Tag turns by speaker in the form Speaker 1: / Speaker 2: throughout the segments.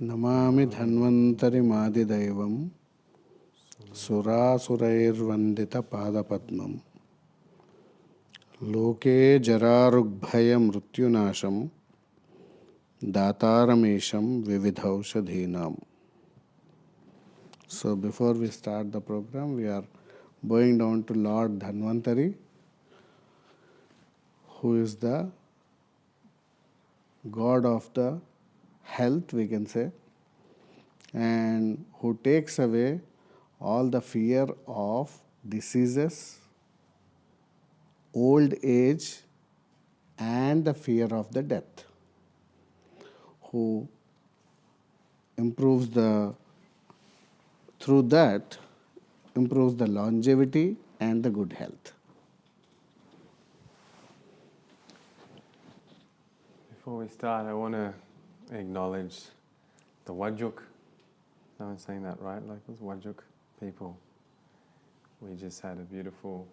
Speaker 1: Namami Dhanvantari Madidaivam Surasurairvandita Padapadmam Loke Jararugbhaya Mrutyunasham Dataramesham Vividhaushadhinam. So before we start the program, we are bowing down to Lord Dhanvantari, who is the god of the health, we can say, and who takes away all the fear of diseases, old age, and the fear of the death, who improves the longevity and the good health.
Speaker 2: Before we start, I want to acknowledge the Wajuk. Am I saying that right? Like those Wajuk people. We just had a beautiful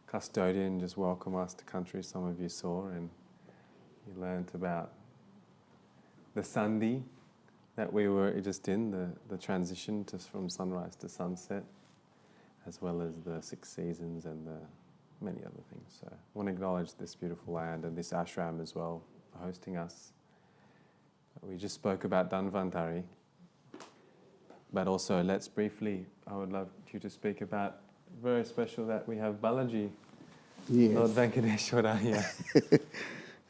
Speaker 2: custodian just welcome us to country. Some of you saw, and you learnt about the Sandhi that we were just in, the transition from sunrise to sunset, as well as the 6 seasons and the many other things. So I want to acknowledge this beautiful land and this ashram as well for hosting us. We just spoke about Dhanvantari, but also let's briefly, I would love you to speak about very special that we have Balaji,
Speaker 1: Yes.
Speaker 2: Lord Venkateshwara here,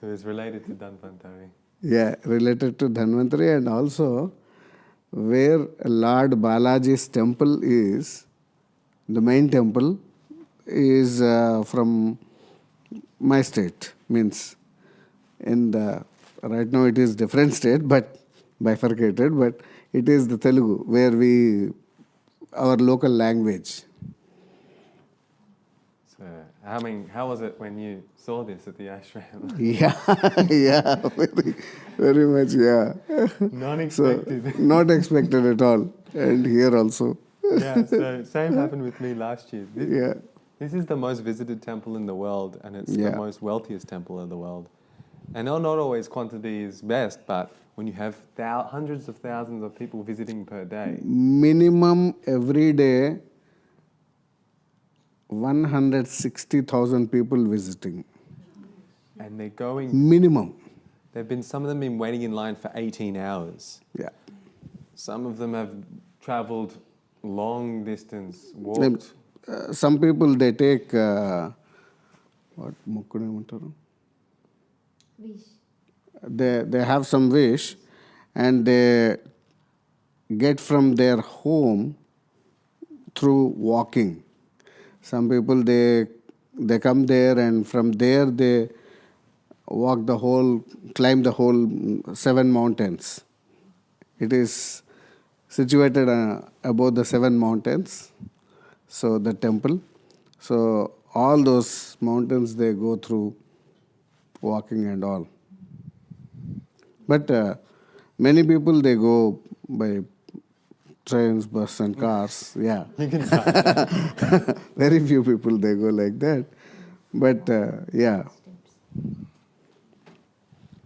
Speaker 2: who is related to Dhanvantari.
Speaker 1: Yeah, related to Dhanvantari, and also where Lord Balaji's temple is, the main temple is from my state, means in the, right now it is different state, but bifurcated, but it is the Telugu, where our local language.
Speaker 2: So, how was it when you saw this at the ashram?
Speaker 1: Yeah, very much, yeah.
Speaker 2: Not expected.
Speaker 1: So, not expected at all. And here also.
Speaker 2: Yeah, so same happened with me last year. This is the most visited temple in the world, and it's the most wealthiest temple in the world. And not always quantity is best, but when you have hundreds of thousands of people visiting per day.
Speaker 1: Minimum every day, 160,000 people visiting.
Speaker 2: And they're going...
Speaker 1: Minimum.
Speaker 2: Some of them been waiting in line for 18 hours.
Speaker 1: Yeah.
Speaker 2: Some of them have travelled long distance, walked.
Speaker 1: Some people, they take, what?
Speaker 3: Wish.
Speaker 1: They have some wish, and they get from their home through walking. Some people, they come there, and from there they climb the whole 7 mountains. It is situated above the 7 mountains, so the temple. So all those mountains they go through walking and all. But many people, they go by trains, bus and cars, yeah.
Speaker 2: You can try that.
Speaker 1: Very few people, they go like that. But yeah.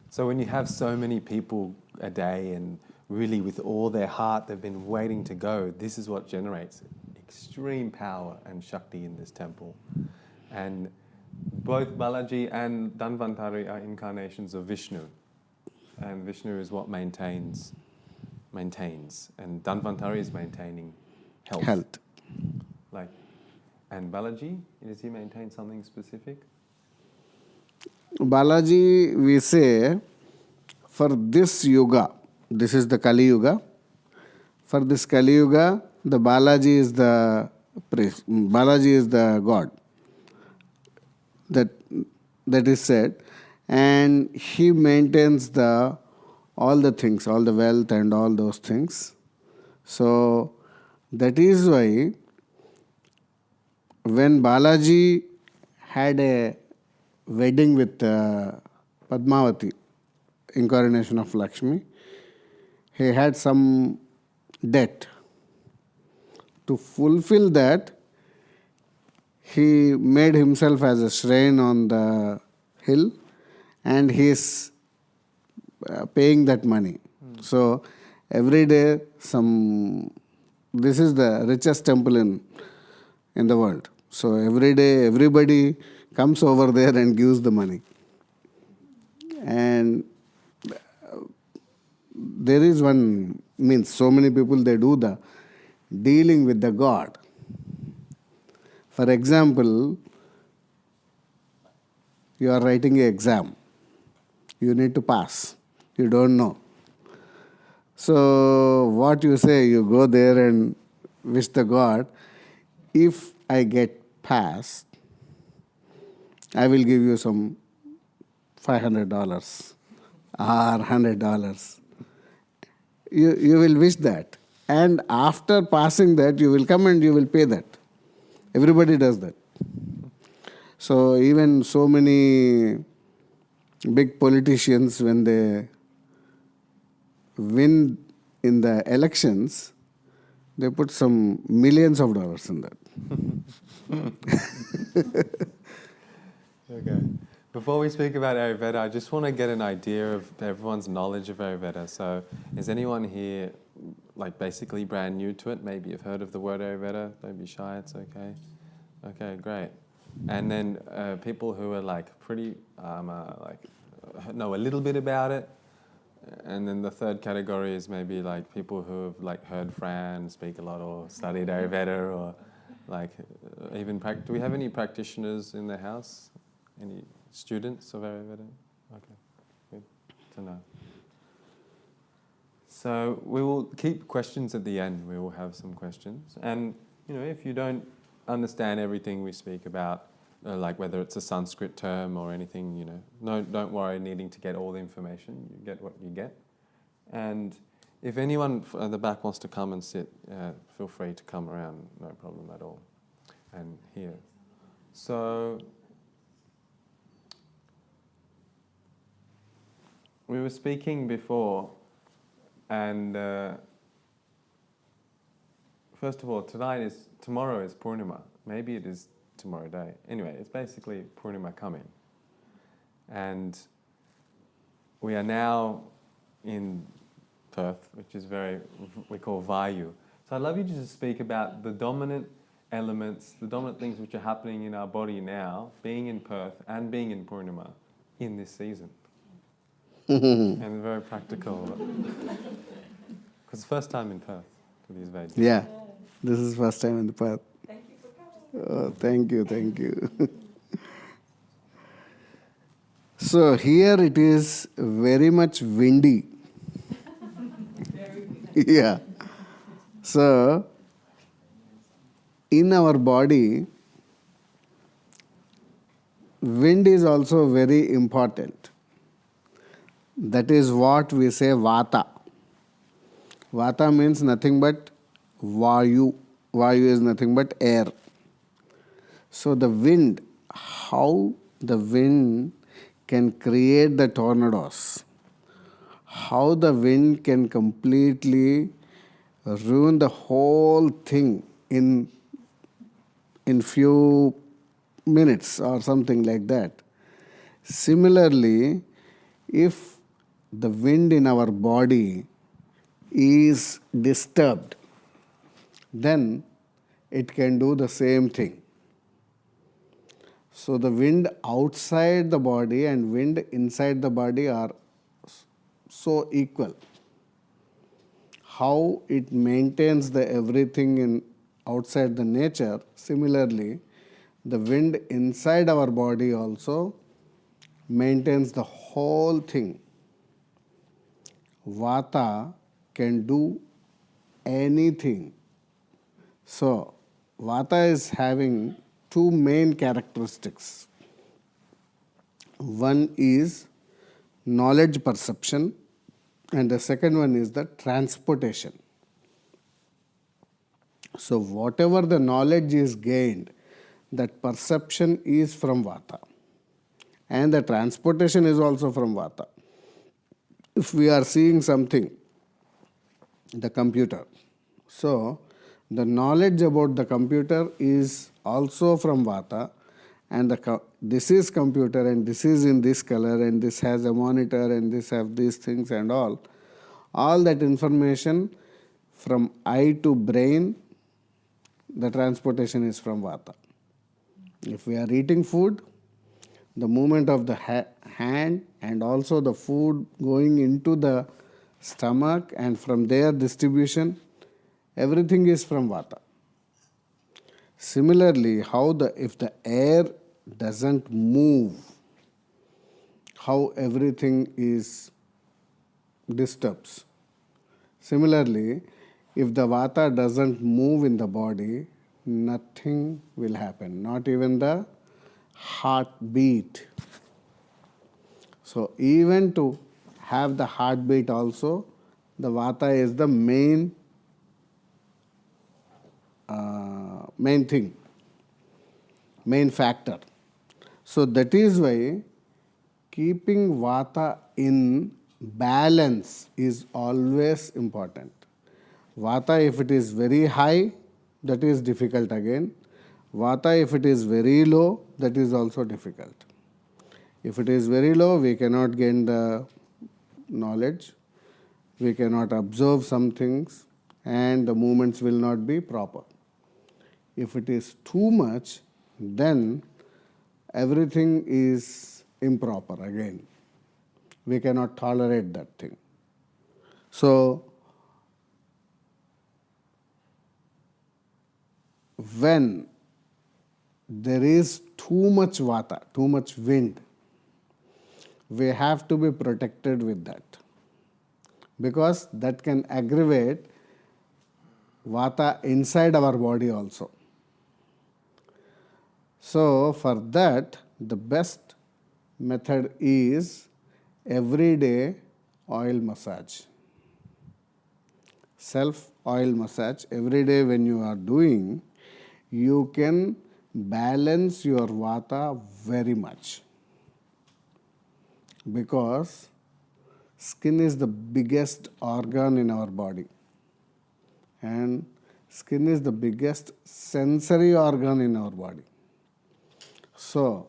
Speaker 2: So when you have so many people a day and really with all their heart they've been waiting to go, this is what generates extreme power and Shakti in this temple. And both Balaji and Dhanvantari are incarnations of Vishnu. And Vishnu is what maintains. And Dhanvantari is maintaining health. And Balaji, does he maintain something specific?
Speaker 1: Balaji, we say, for this yuga, this is the Kali Yuga. For this Kali Yuga, the Balaji is the priest. Balaji is the god. That is said. And he maintains all the things, all the wealth and all those things. So that is why when Balaji had a wedding with Padmavati, incarnation of Lakshmi, he had some debt. To fulfill that, he made himself as a shrine on the hill, and he is paying that money. So Every day, this is the richest temple in the world. So every day, everybody comes over there and gives the money. And there is one, means so many people, they do the dealing with the God. For example, you are writing an exam. You need to pass. You don't know. So what you say, you go there and wish the God, if I get passed, I will give you some $500 or $100. You will wish that. And after passing that, you will come and you will pay that. Everybody does that. So even so many big politicians, when they win in the elections, they put some millions of dollars in that.
Speaker 2: Okay. Before we speak about Ayurveda, I just want to get an idea of everyone's knowledge of Ayurveda. So, is anyone here like basically brand new to it? Maybe you've heard of the word Ayurveda. Don't be shy. It's okay. Okay, great. And then people who are like pretty know a little bit about it. And then the third category is maybe like people who have like heard Fran speak a lot or studied Ayurveda or like even do we have any practitioners in the house? Any students of Ayurveda? Okay, good to know. So we will keep questions at the end. We will have some questions. And if you don't understand everything we speak about, like whether it's a Sanskrit term or anything, don't worry needing to get all the information. You get what you get. And if anyone at the back wants to come and sit, feel free to come around, no problem at all. And here. So we were speaking before, and first of all, tomorrow is Purnima. Maybe it is tomorrow day. Anyway, it's basically Purnima coming. And we are now in Perth, which is we call Vayu. So I'd love you to just speak about the dominant elements, the dominant things which are happening in our body now, being in Perth and being in Purnima in this season. And very practical. Because it's first time in Perth for these Vedas.
Speaker 1: Yeah, this is first time in the Perth.
Speaker 3: Thank you for coming.
Speaker 1: Oh, thank you. So here it is very much windy.
Speaker 3: Very good.
Speaker 1: Yeah. So in our body, wind is also very important. That is what we say Vata. Vata means nothing but Vayu. Vayu is nothing but air. So the wind, how the wind can create the tornadoes, how the wind can completely ruin the whole thing in few minutes or something like that. Similarly, if the wind in our body is disturbed, then it can do the same thing. So the wind outside the body and wind inside the body are so equal. How it maintains the everything in outside the nature, similarly, the wind inside our body also maintains the whole thing. Vata can do anything. So, Vata is having two main characteristics. One is knowledge perception, and the second one is the transportation. So, whatever the knowledge is gained, that perception is from Vata, and the transportation is also from Vata. If we are seeing something, the computer, so the knowledge about the computer is also from Vata, and this is computer and this is in this color and this has a monitor and this have these things and all All that information from eye to brain, the transportation is from Vata. If we are eating food, the movement of the hand and also the food going into the stomach and from there distribution, everything is from Vata. Similarly, if the air doesn't move, how everything is disturbs. Similarly, if the Vata doesn't move in the body, nothing will happen, not even the heartbeat. So even to have the heartbeat also, the Vata is the main thing, main factor. So that is why keeping Vata in balance is always important. Vata, if it is very high, that is difficult again. Vata, if it is very low, that is also difficult. If it is very low, we cannot gain the knowledge, we cannot observe some things, and the movements will not be proper. If it is too much, then everything is improper again. We cannot tolerate that thing. So, when there is too much Vata, too much wind, we have to be protected with that, because that can aggravate Vata inside our body also. So for that, the best method is everyday oil massage. Self oil massage every day when you are doing, you can balance your Vata very much, because skin is the biggest organ in our body, and skin is the biggest sensory organ in our body. So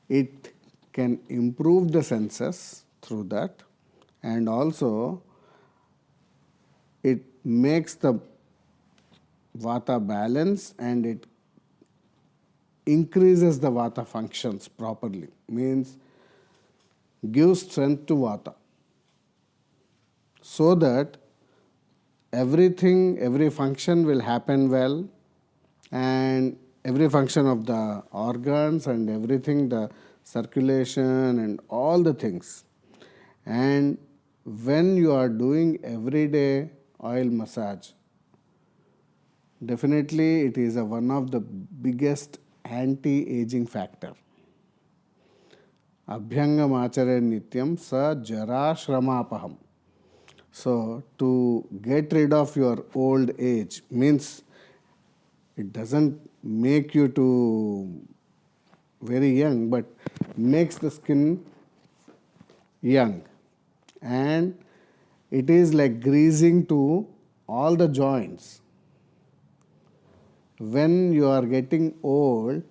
Speaker 1: it can improve the senses through that, and also it makes the Vata balance, and it increases the Vata functions properly, means gives strength to Vata, so that every function will happen well, and every function of the organs and everything, the circulation and all the things. And when you are doing everyday oil massage, definitely it is one of the biggest anti-aging factor. Abhyanga machare nityam sa jara shramapaham. So to get rid of your old age means it doesn't make you to very young, but makes the skin young, and it is like greasing to all the joints. When you are getting old,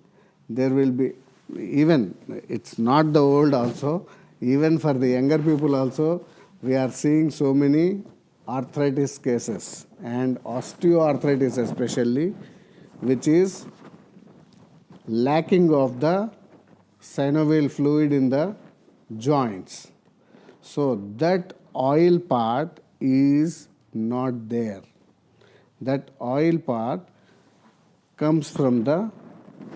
Speaker 1: there will be, even it's not the old also, even for the younger people also, we are seeing so many arthritis cases, and osteoarthritis especially, which is lacking of the synovial fluid in the joints. So that oil part is not there. That oil part comes from the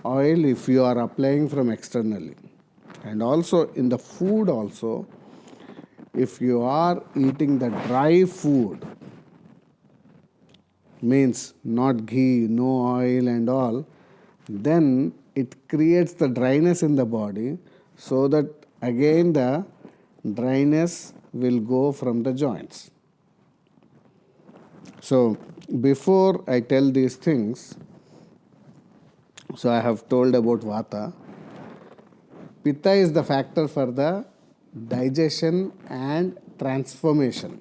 Speaker 1: oil if you are applying from externally. And also in the food also, if you are eating the dry food, means not ghee, no oil and all, then it creates the dryness in the body, so that again the dryness will go from the joints. So before I tell these things, so I have told about Vata. Pitta is the factor for the digestion and transformation.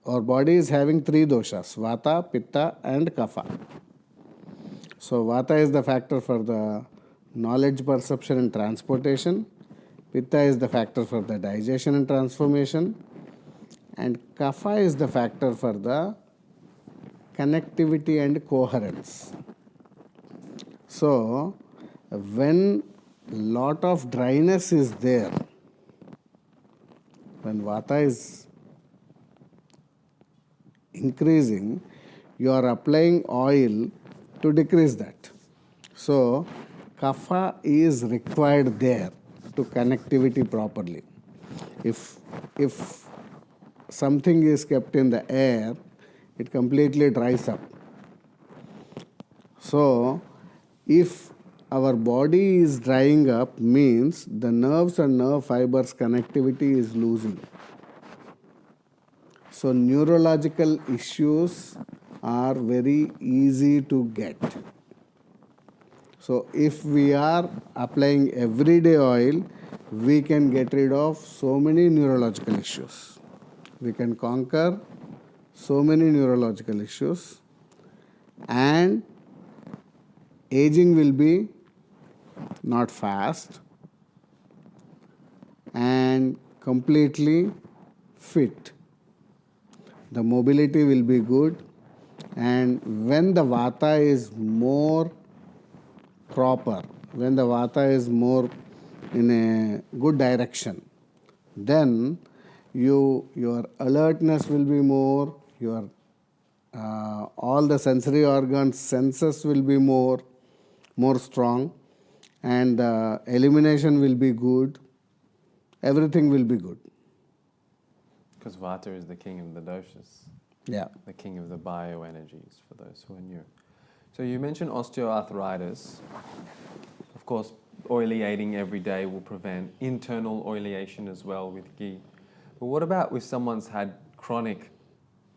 Speaker 1: Our body is having three doshas: Vata, Pitta and Kapha. So Vata is the factor for the knowledge perception and transportation. Pitta is the factor for the digestion and transformation. and Kapha is the factor for the connectivity and coherence. So, when lot of dryness is there, when Vata is increasing, you are applying oil to decrease that. So, Kapha is required there to connectivity properly. If something is kept in the air, it completely dries up. So, if our body is drying up, means the nerves and nerve fibers connectivity is losing. So, neurological issues are very easy to get. So, if we are applying everyday oil, we can get rid of so many neurological issues. We can conquer so many neurological issues, and aging will be not fast and completely fit. The mobility will be good, and when the Vata is more proper, when the Vata is more in a good direction, then your alertness will be more, your all the sensory organs, senses will be more strong, and the elimination will be good, everything will be good.
Speaker 2: Because Vata is the king of the doshas,
Speaker 1: Yeah.
Speaker 2: the king of the bioenergies, for those who are new. So you mentioned osteoarthritis. Of course, oleating every day will prevent internal oleation as well with ghee. But what about if someone's had chronic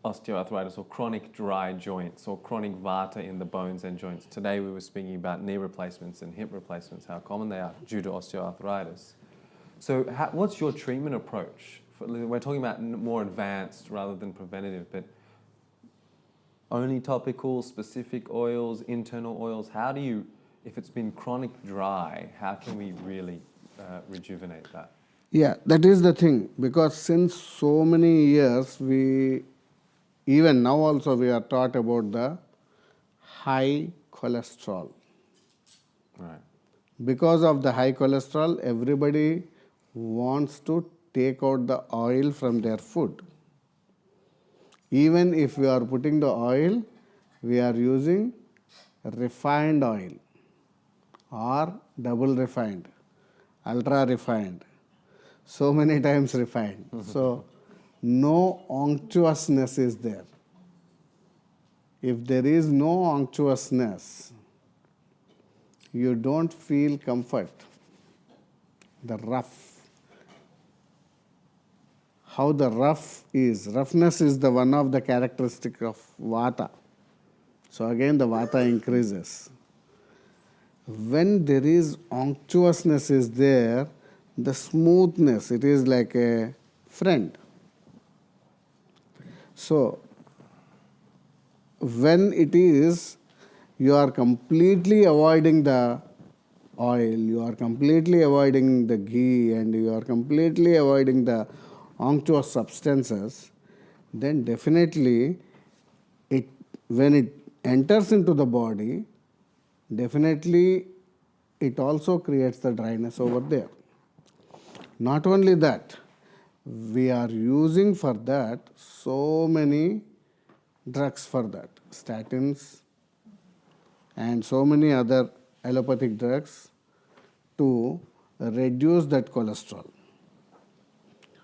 Speaker 2: osteoarthritis or chronic dry joints or chronic Vata in the bones and joints? Today we were speaking about knee replacements and hip replacements, how common they are due to osteoarthritis. So what's your treatment approach? We're talking about more advanced rather than preventative, but only topical, specific oils, internal oils. How do you, if it's been chronic dry, how can we really rejuvenate that?
Speaker 1: Yeah, that is the thing, because since so many years, even now also we are taught about the high cholesterol.
Speaker 2: Right.
Speaker 1: Because of the high cholesterol, everybody wants to take out the oil from their food. Even if we are putting the oil, we are using refined oil or double refined, ultra refined, so many times refined. So, no unctuousness is there. If there is no unctuousness, you don't feel comfort. The rough. How the roughness is the one of the characteristic of Vata. So again the Vata increases. When there is unctuousness is there, the smoothness, it is like a friend. So when it is, you are completely avoiding the oil, you are completely avoiding the ghee, and you are completely avoiding the unctuous substances, then definitely when it enters into the body, definitely it also creates the dryness over there. Not only that, we are using for that so many drugs for that, statins and so many other allopathic drugs to reduce that cholesterol.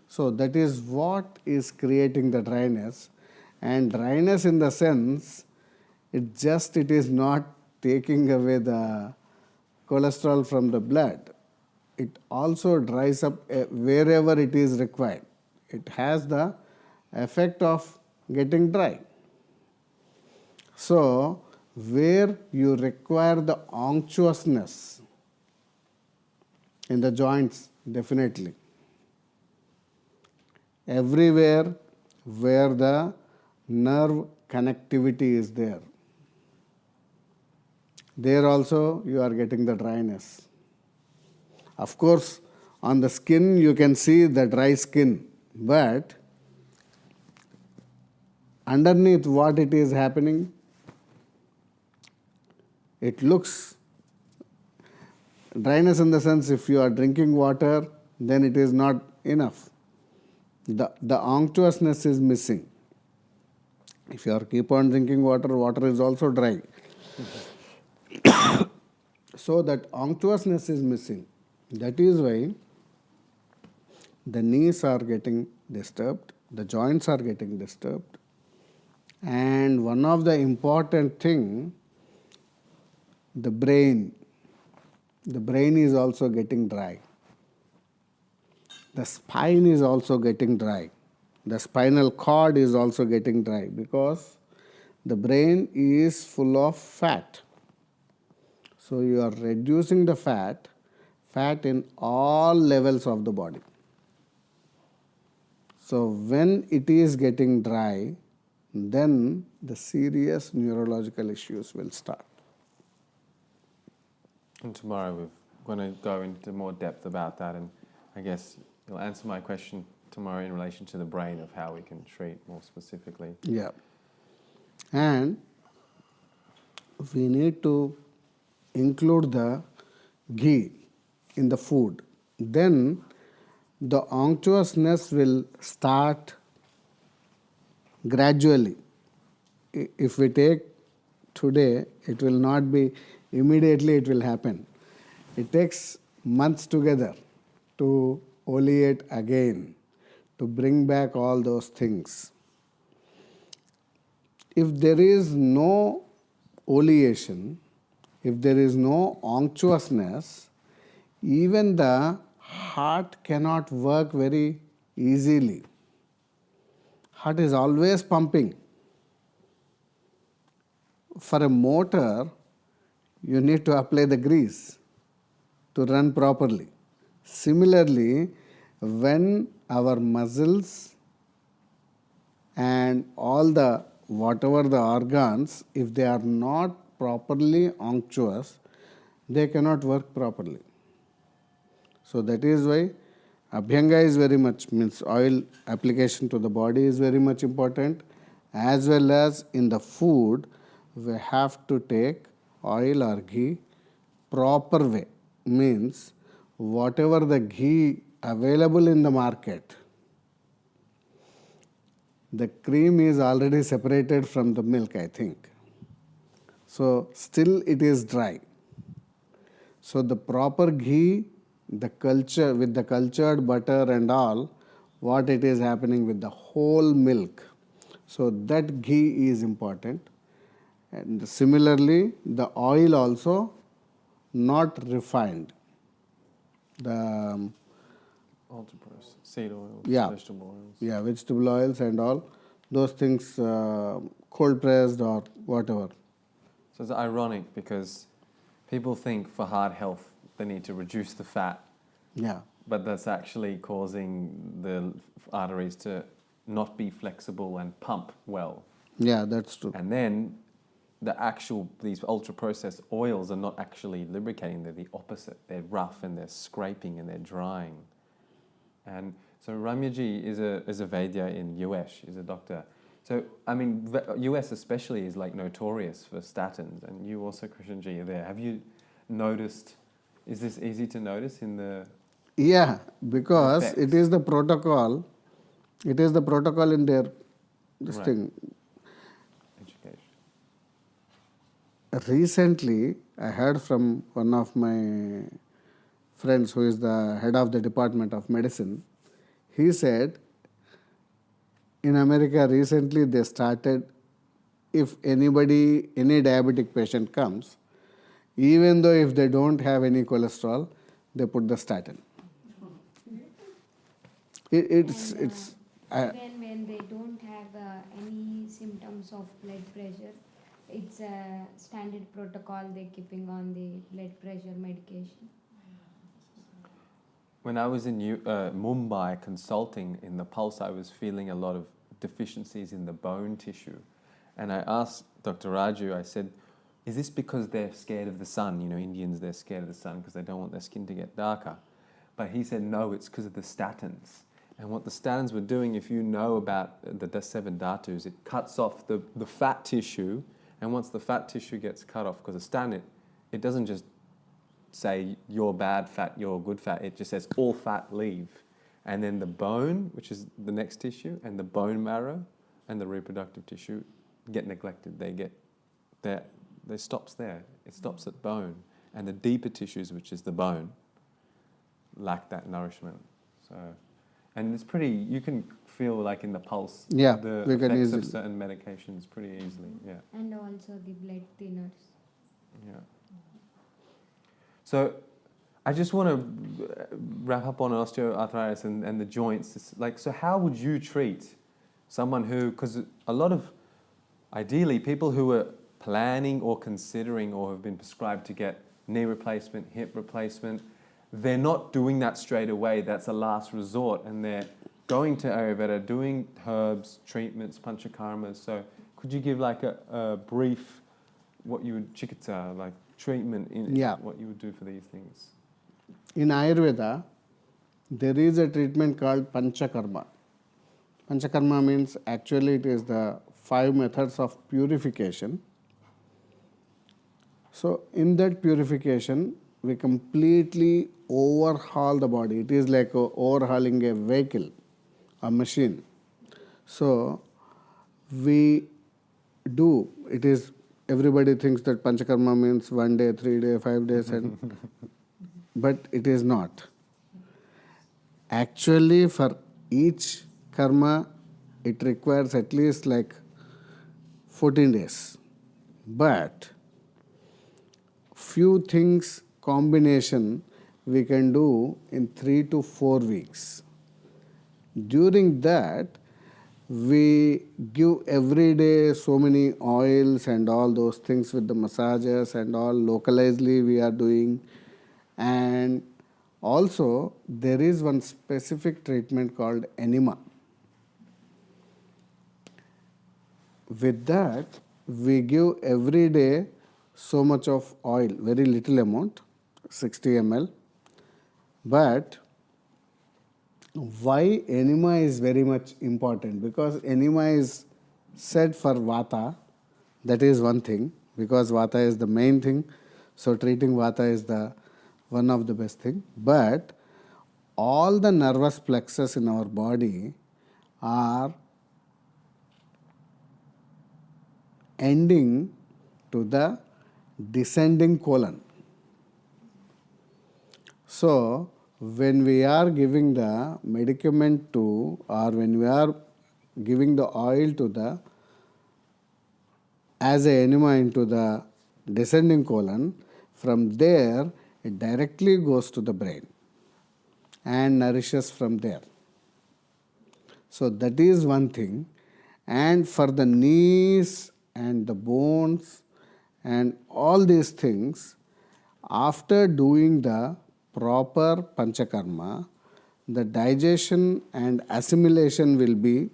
Speaker 1: So that is what is creating the dryness, and dryness in the sense, it is not taking away the cholesterol from the blood. It also dries up wherever it is required. It has the effect of getting dry. So where you require the unctuousness in the joints, definitely. Everywhere where the nerve connectivity is there, there also you are getting the dryness. Of course, on the skin you can see the dry skin, but underneath what it is happening, it looks dryness in the sense if you are drinking water, then it is not enough. The unctuousness is missing. If you are keep on drinking water, water is also dry. So that unctuousness is missing. That is why the knees are getting disturbed, the joints are getting disturbed. And one of the important thing, the brain is also getting dry. The spine is also getting dry. The spinal cord is also getting dry because the brain is full of fat. So you are reducing the fat in all levels of the body. So when it is getting dry, then the serious neurological issues will start.
Speaker 2: And tomorrow we're going to go into more depth about that, and I guess you'll answer my question tomorrow in relation to the brain of how we can treat more specifically.
Speaker 1: Yeah. And we need to include the ghee in the food. Then the unctuousness will start gradually. If we take today, it will not be immediately it will happen. It takes months together to oleate again, to bring back all those things. If there is no oleation, if there is no unctuousness, even the heart cannot work very easily. Heart is always pumping. For a motor, you need to apply the grease to run properly. Similarly, when our muscles and all the whatever the organs, if they are not properly unctuous, they cannot work properly. So that is why Abhyanga is very much, means oil application to the body is very much important, as well as in the food we have to take oil or ghee proper way, means whatever the ghee available in the market, the cream is already separated from the milk, I think. So still it is dry. So the proper ghee, the culture with the cultured butter and all, what it is happening with the whole milk. So that ghee is important. And similarly, the oil also not refined. The
Speaker 2: Ultra processed seed oils,
Speaker 1: Yeah.
Speaker 2: vegetable oils.
Speaker 1: yeah, vegetable oils and all those things, cold pressed or whatever.
Speaker 2: So it's ironic because people think for heart health they need to reduce the fat,
Speaker 1: Yeah,
Speaker 2: but that's actually causing the arteries to not be flexible and pump well.
Speaker 1: yeah, that's true.
Speaker 2: And then these ultra processed oils are not actually lubricating, they're the opposite. They're rough and they're scraping and they're drying. And so Ramyaji is a Vaidya in US, she's a doctor. So, I mean, US especially is like notorious for statins, and you also, Krishnji, are there. Have you noticed, is this easy to notice in the
Speaker 1: Yeah, because
Speaker 2: effects?
Speaker 1: it is the protocol. It is the protocol in their this
Speaker 2: Right.
Speaker 1: thing.
Speaker 2: Education.
Speaker 1: Recently, I heard from one of my friends who is the head of the Department of Medicine. He said in America recently they started, if any diabetic patient comes, even though if they don't have any cholesterol, they put the statin. It's
Speaker 4: Even when they don't have any symptoms of blood pressure, it's a standard protocol they're keeping on the blood pressure medication.
Speaker 2: When I was in Mumbai consulting in the Pulse, I was feeling a lot of deficiencies in the bone tissue. And I asked Dr. Raju, I said, is this because they're scared of the sun? You know, Indians, they're scared of the sun because they don't want their skin to get darker. But he said, no, it's because of the statins. And what the statins were doing, if you know about the seven dhatus, it cuts off the fat tissue. And once the fat tissue gets cut off, because a statin, it doesn't just say you're bad fat, you're good fat. It just says all fat leave. And then the bone, which is the next tissue, and the bone marrow and the reproductive tissue get neglected. They stops there. It stops at bone. And the deeper tissues, which is the bone, lack that nourishment. So, and it's pretty, you can feel like in the pulse,
Speaker 1: Yeah,
Speaker 2: the
Speaker 1: we can
Speaker 2: effects
Speaker 1: easily.
Speaker 2: of certain medications pretty easily, yeah.
Speaker 4: And also the blood thinners.
Speaker 2: Yeah. So I just want to wrap up on osteoarthritis and the joints. It's like, so how would you treat someone who, because a lot of, ideally, people who are planning or considering or have been prescribed to get knee replacement, hip replacement, they're not doing that straight away. That's a last resort. And they're going to Ayurveda, doing herbs, treatments, panchakarmas. So could you give like a brief, what you would, chikitsa, like treatment, in
Speaker 1: Yeah.
Speaker 2: what you would do for these things?
Speaker 1: In Ayurveda, there is a treatment called panchakarma. Panchakarma means actually it is the 5 methods of purification. So in that purification, we completely overhaul the body. It is like overhauling a vehicle, a machine. So we do, it is, everybody thinks that panchakarma means 1 day, 3 days, 5 days, and but it is not. Actually, for each karma, it requires at least like 14 days. But few things combination we can do in 3 to 4 weeks. During that, we give every day so many oils and all those things with the massages and all localizedly we are doing. And also there is one specific treatment called enema. With that, we give every day so much of oil, very little amount, 60 ml. But why enema is very much important? Because enema is said for Vata, that is one thing, because Vata is the main thing. So treating Vata is the one of the best thing. But all the nervous plexus in our body are ending to the descending colon. So when we are giving the medicament to, or when we are giving the oil to the, as a enema into the descending colon, from there it directly goes to the brain and nourishes from there. So that is one thing. And for the knees and the bones and all these things, after doing the proper panchakarma, the digestion and assimilation will be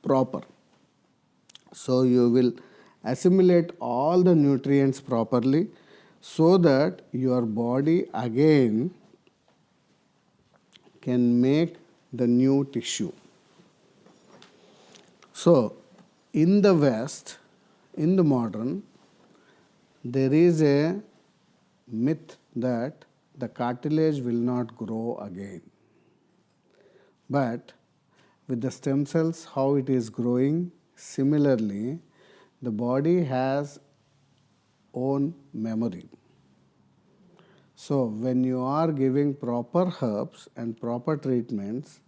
Speaker 1: proper. So you will assimilate all the nutrients properly so that your body again can make the new tissue. So in the West, in the modern, there is a myth that the cartilage will not grow again. But with the stem cells, how it is growing, similarly, the body has own memory. So when you are giving proper herbs and proper treatments,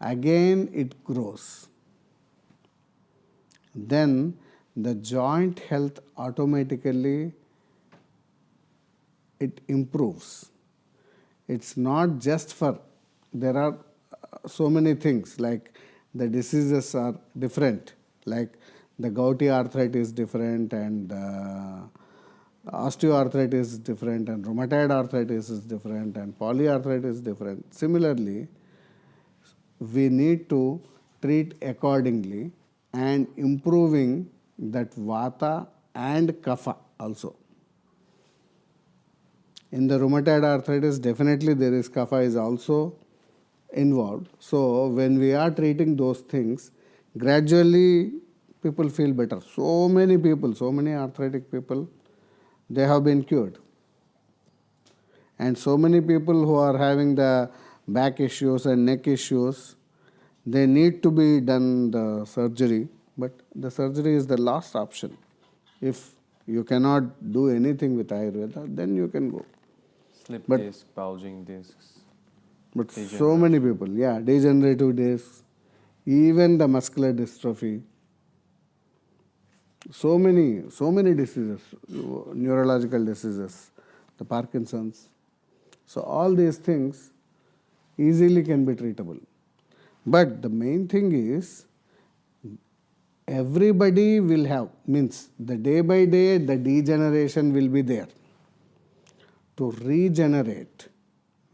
Speaker 1: again it grows. Then the joint health automatically it improves. It's not just for, there are so many things like the diseases are different, like the gouty arthritis is different and osteoarthritis is different and rheumatoid arthritis is different and polyarthritis is different. Similarly, we need to treat accordingly and improving that Vata and Kapha also. In the rheumatoid arthritis, definitely there is Kapha is also involved. So when we are treating those things, gradually people feel better. So many people, so many arthritic people, they have been cured. And so many people who are having the back issues and neck issues, they need to be done the surgery, but the surgery is the last option. If you cannot do anything with Ayurveda, then you can go.
Speaker 2: Slip
Speaker 1: But-
Speaker 2: disc, bulging discs.
Speaker 1: But so many people, yeah, degenerative discs, even the muscular dystrophy, so many diseases, neurological diseases, the Parkinson's. So all these things easily can be treatable. But the main thing is everybody will have, means the day by day the degeneration will be there. To regenerate,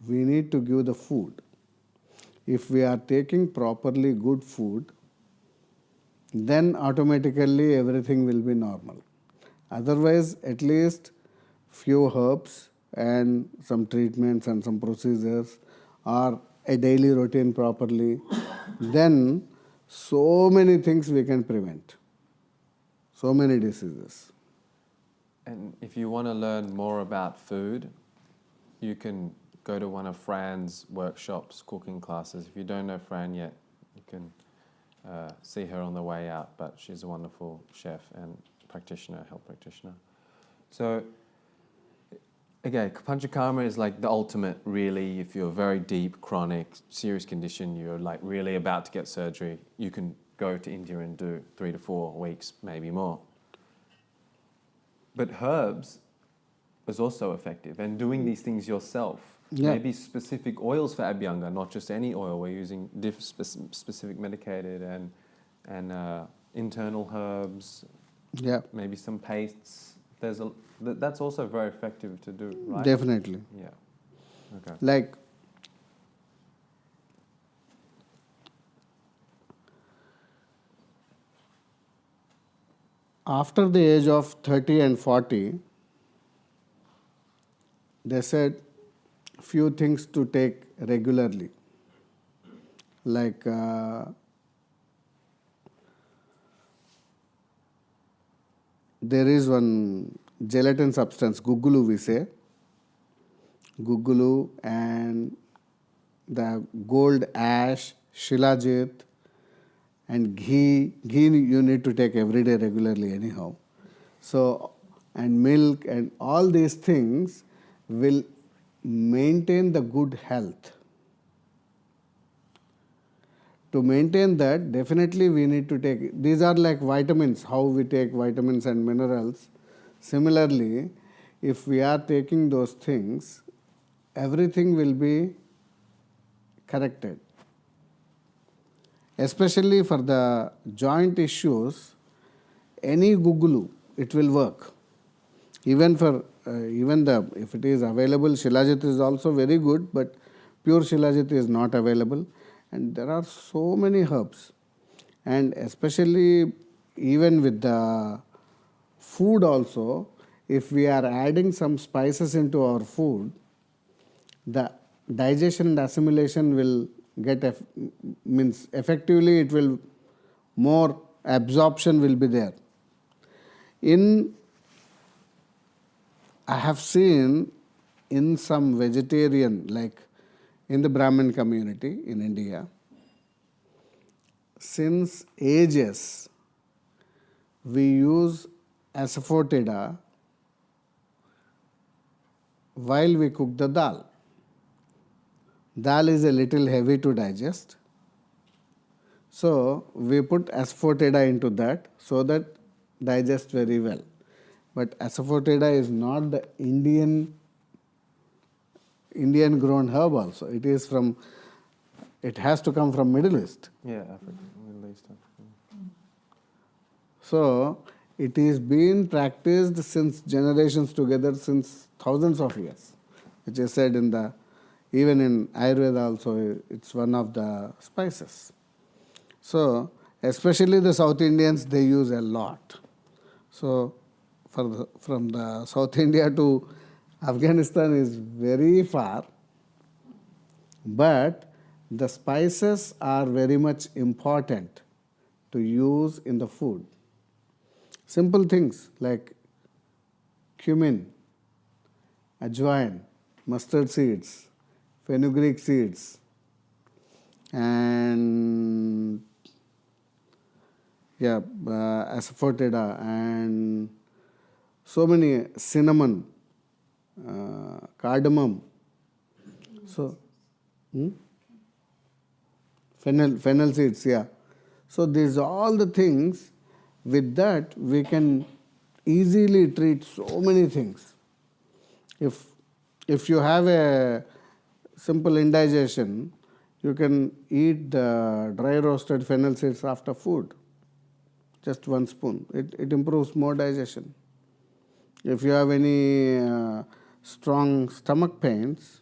Speaker 1: we need to give the food. If we are taking properly good food, then automatically everything will be normal. Otherwise, at least few herbs and some treatments and some procedures or a daily routine properly, then so many things we can prevent. So many diseases.
Speaker 2: And if you want to learn more about food, you can go to one of Fran's workshops, cooking classes. If you don't know Fran yet, you can see her on the way out, but she's a wonderful chef and practitioner, health practitioner. So, again, Panchakarma is like the ultimate, really. If you're very deep, chronic, serious condition, you're like really about to get surgery, you can go to India and do 3 to 4 weeks, maybe more. But herbs is also effective, and doing these things yourself.
Speaker 1: Yeah.
Speaker 2: Maybe specific oils for Abhyanga, not just any oil. We're using specific medicated and internal herbs,
Speaker 1: Yeah,
Speaker 2: maybe some pastes. That's also very effective to do, right?
Speaker 1: definitely.
Speaker 2: Yeah. Okay.
Speaker 1: Like after the age of 30 and 40, they said few things to take regularly. Like there is one gelatin substance, gugulu we say, gugulu, and the gold ash, shilajit, and ghee. Ghee you need to take every day regularly anyhow. So, and milk and all these things will maintain the good health. To maintain that, definitely we need to take, these are like vitamins, how we take vitamins and minerals. Similarly, if we are taking those things, everything will be corrected. Especially for the joint issues, any gugulu, it will work. Even for, if it is available, shilajit is also very good, but pure shilajit is not available. And there are so many herbs. And especially even with the food also, if we are adding some spices into our food, the digestion and assimilation will get, means effectively it will, more absorption will be there. I have seen in some vegetarian, like in the Brahmin community in India, since ages, we use asafoetida while we cook the dal. Dal is a little heavy to digest. So we put asafoetida into that so that digest very well. But asafoetida is not the Indian grown herb also. It has to come from Middle East.
Speaker 2: Yeah, Africa, Middle East, Africa.
Speaker 1: So it is being practiced since generations together, since thousands of years. Which is said even in Ayurveda also, it's one of the spices. So especially the South Indians, they use a lot. So from the South India to Afghanistan is very far, but the spices are very much important to use in the food. Simple things like cumin, ajwain, mustard seeds, fenugreek seeds, and asafoetida, and so many, cinnamon, cardamom. So, fennel seeds, yeah. So these are all the things. With that, we can easily treat so many things. If you have a simple indigestion, you can eat the dry roasted fennel seeds after food. Just 1 spoon. It improves more digestion. If you have any strong stomach pains,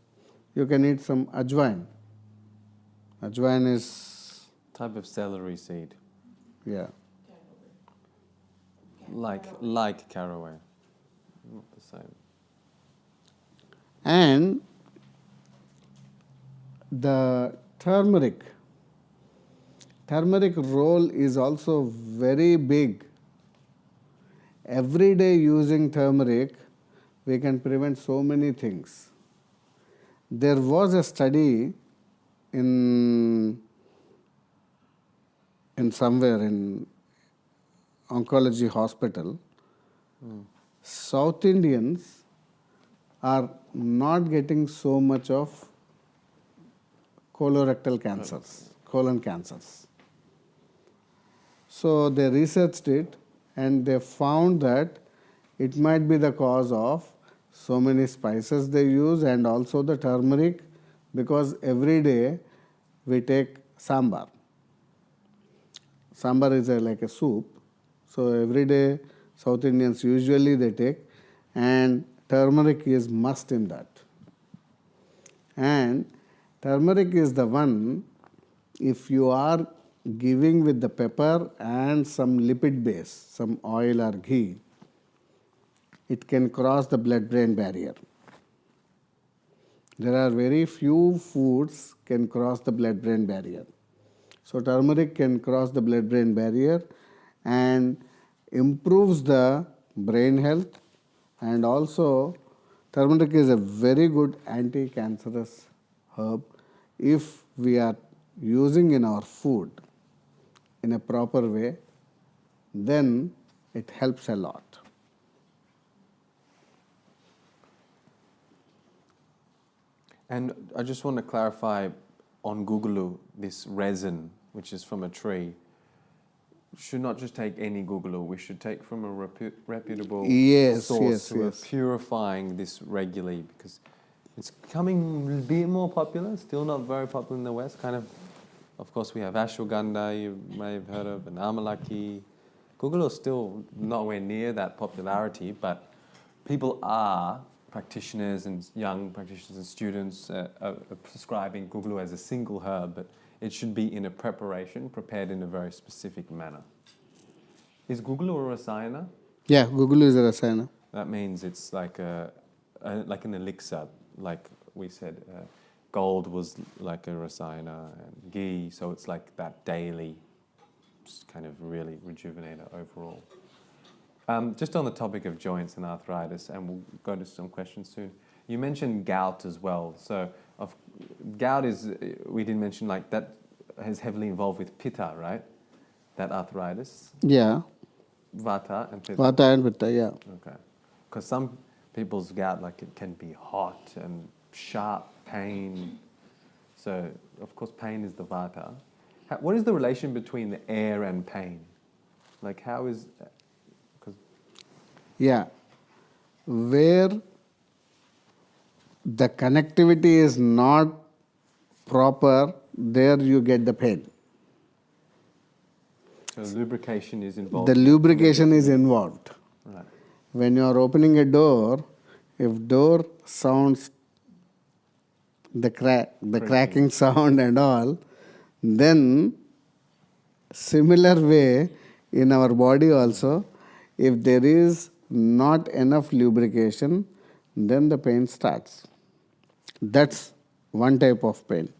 Speaker 1: you can eat some ajwain. Ajwain is,
Speaker 2: Type of celery seed,
Speaker 1: yeah.
Speaker 2: like caraway, not the same.
Speaker 1: And the turmeric role is also very big. Every day using turmeric, we can prevent so many things. There was a study in somewhere in oncology hospital. South Indians are not getting so much of colorectal cancers, colon cancers. So they researched it and they found that it might be the cause of so many spices they use and also the turmeric, because every day we take sambar. Sambar is like a soup. So every day South Indians usually they take, and turmeric is must in that. And turmeric is the one, if you are giving with the pepper and some lipid base, some oil or ghee, it can cross the blood-brain barrier. There are very few foods can cross the blood-brain barrier. So turmeric can cross the blood-brain barrier and improves the brain health, and also turmeric is a very good anti-cancerous herb if we are using in our food in a proper way, then it helps a lot.
Speaker 2: And I just want to clarify on Gugulu, this resin, which is from a tree, should not just take any Gugulu. We should take from a reputable source who are purifying this regularly, because it's becoming a bit more popular, still not very popular in the West. Of course, we have ashwagandha, you may have heard of, and amalaki. Gugulu is still nowhere near that popularity, but people are, practitioners and young practitioners and students are prescribing Gugulu as a single herb, but it should be in a preparation, prepared in a very specific manner. Is Gugulu a rasayana?
Speaker 1: Yeah, Gugulu is a rasayana.
Speaker 2: That means it's like like an elixir, like we said. Gold was like a rasayana, and ghee, so it's like that daily kind of really rejuvenator overall. Just on the topic of joints and arthritis, and we'll go to some questions soon. You mentioned gout as well. So gout is, we didn't mention, like that is heavily involved with Pitta, right? That arthritis?
Speaker 1: Yeah.
Speaker 2: Vata and Pitta?
Speaker 1: Vata and Pitta, yeah.
Speaker 2: Okay. Because some people's gout, like it can be hot and sharp pain. So, of course, pain is the Vata. What is the relation between the air and pain? Like how is...
Speaker 1: Yeah. Where the connectivity is not proper, there you get the pain.
Speaker 2: So lubrication is involved.
Speaker 1: The lubrication is involved.
Speaker 2: Right.
Speaker 1: When you are opening a door, if door sounds the cracking sound and all, then similar way in our body also, if there is not enough lubrication, then the pain starts. That's one type of pain.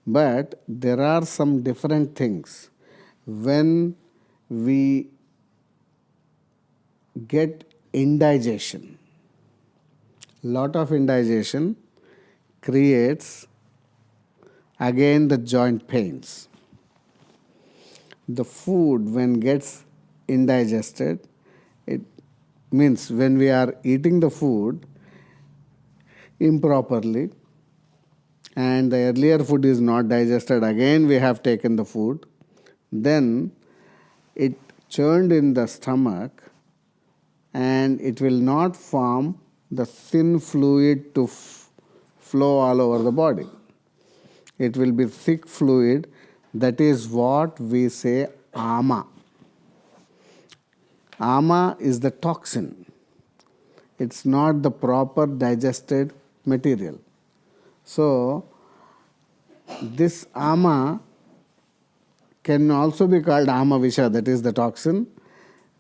Speaker 1: But there are some different things. When we get indigestion, lot of indigestion creates again the joint pains. The food when gets indigested, it means when we are eating the food improperly and the earlier food is not digested, again we have taken the food, then it churned in the stomach and it will not form the thin fluid to flow all over the body. It will be thick fluid. That is what we say ama. Ama is the toxin. It's not the proper digested material. So, this ama can also be called amavisha, that is the toxin,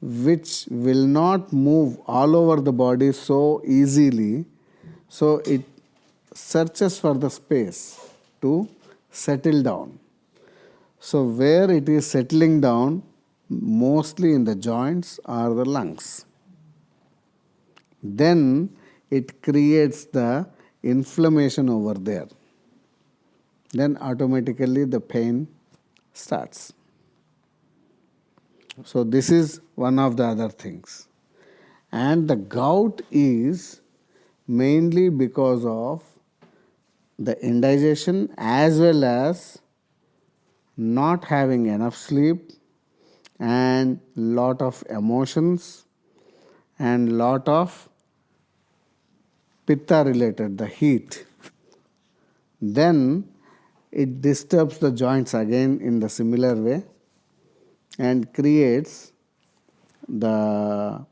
Speaker 1: which will not move all over the body so easily. So, it searches for the space to settle down. So, where it is settling down, mostly in the joints or the lungs. Then it creates the inflammation over there. Then automatically the pain starts. So, this is one of the other things. And the gout is mainly because of the indigestion as well as not having enough sleep and lot of emotions and lot of pitta related, the heat. Then it disturbs the joints again in the similar way and creates the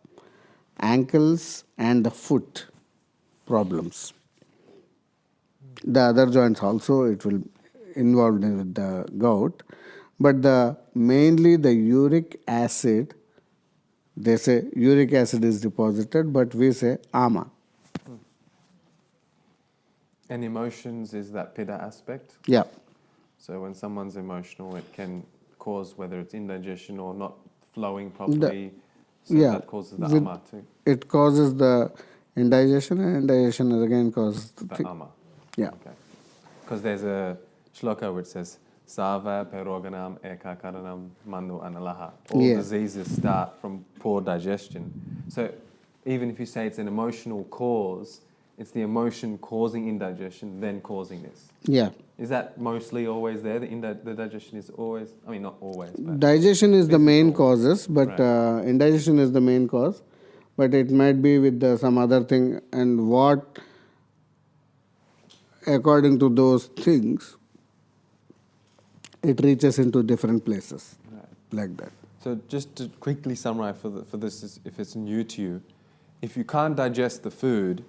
Speaker 1: ankles and the foot problems. The other joints also it will involved in with the gout, but mainly the uric acid. They say uric acid is deposited, but we say ama.
Speaker 2: And emotions is that pitta aspect.
Speaker 1: Yeah.
Speaker 2: So when someone's emotional, it can cause whether it's indigestion or not flowing properly. That causes the ama too.
Speaker 1: It causes the indigestion, and indigestion again causes
Speaker 2: The ama.
Speaker 1: Yeah.
Speaker 2: Okay. Because there's a shloka which says, Sava peroganam ekakaranam manu analaha. All diseases start from poor digestion. So even if you say it's an emotional cause, it's the emotion causing indigestion, then causing this.
Speaker 1: Yeah.
Speaker 2: Is that mostly always there? The digestion is always, I mean, not always, but
Speaker 1: digestion is the main causes, but
Speaker 2: Right.
Speaker 1: indigestion is the main cause. But it might be with some other thing, and what, according to those things, it reaches into different places, like that.
Speaker 2: So just to quickly summarize for this, if it's new to you, if you can't digest the food,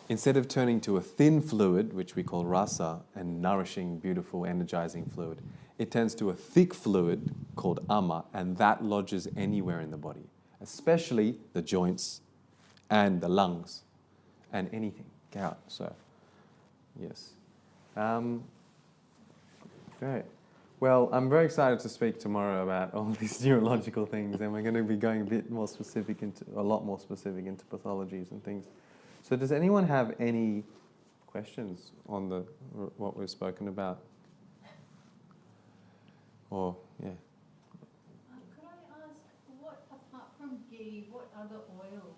Speaker 2: instead of turning to a thin fluid, which we call rasa, and nourishing, beautiful, energizing fluid, it turns to a thick fluid called ama, and that lodges anywhere in the body, especially the joints and the lungs and anything, gout. So, yes. Great. Well, I'm very excited to speak tomorrow about all these neurological things, and we're going to be going a lot more specific into pathologies and things. So does anyone have any questions on what we've spoken about? Or, yeah.
Speaker 3: Could I ask, what, apart from ghee, what other oils?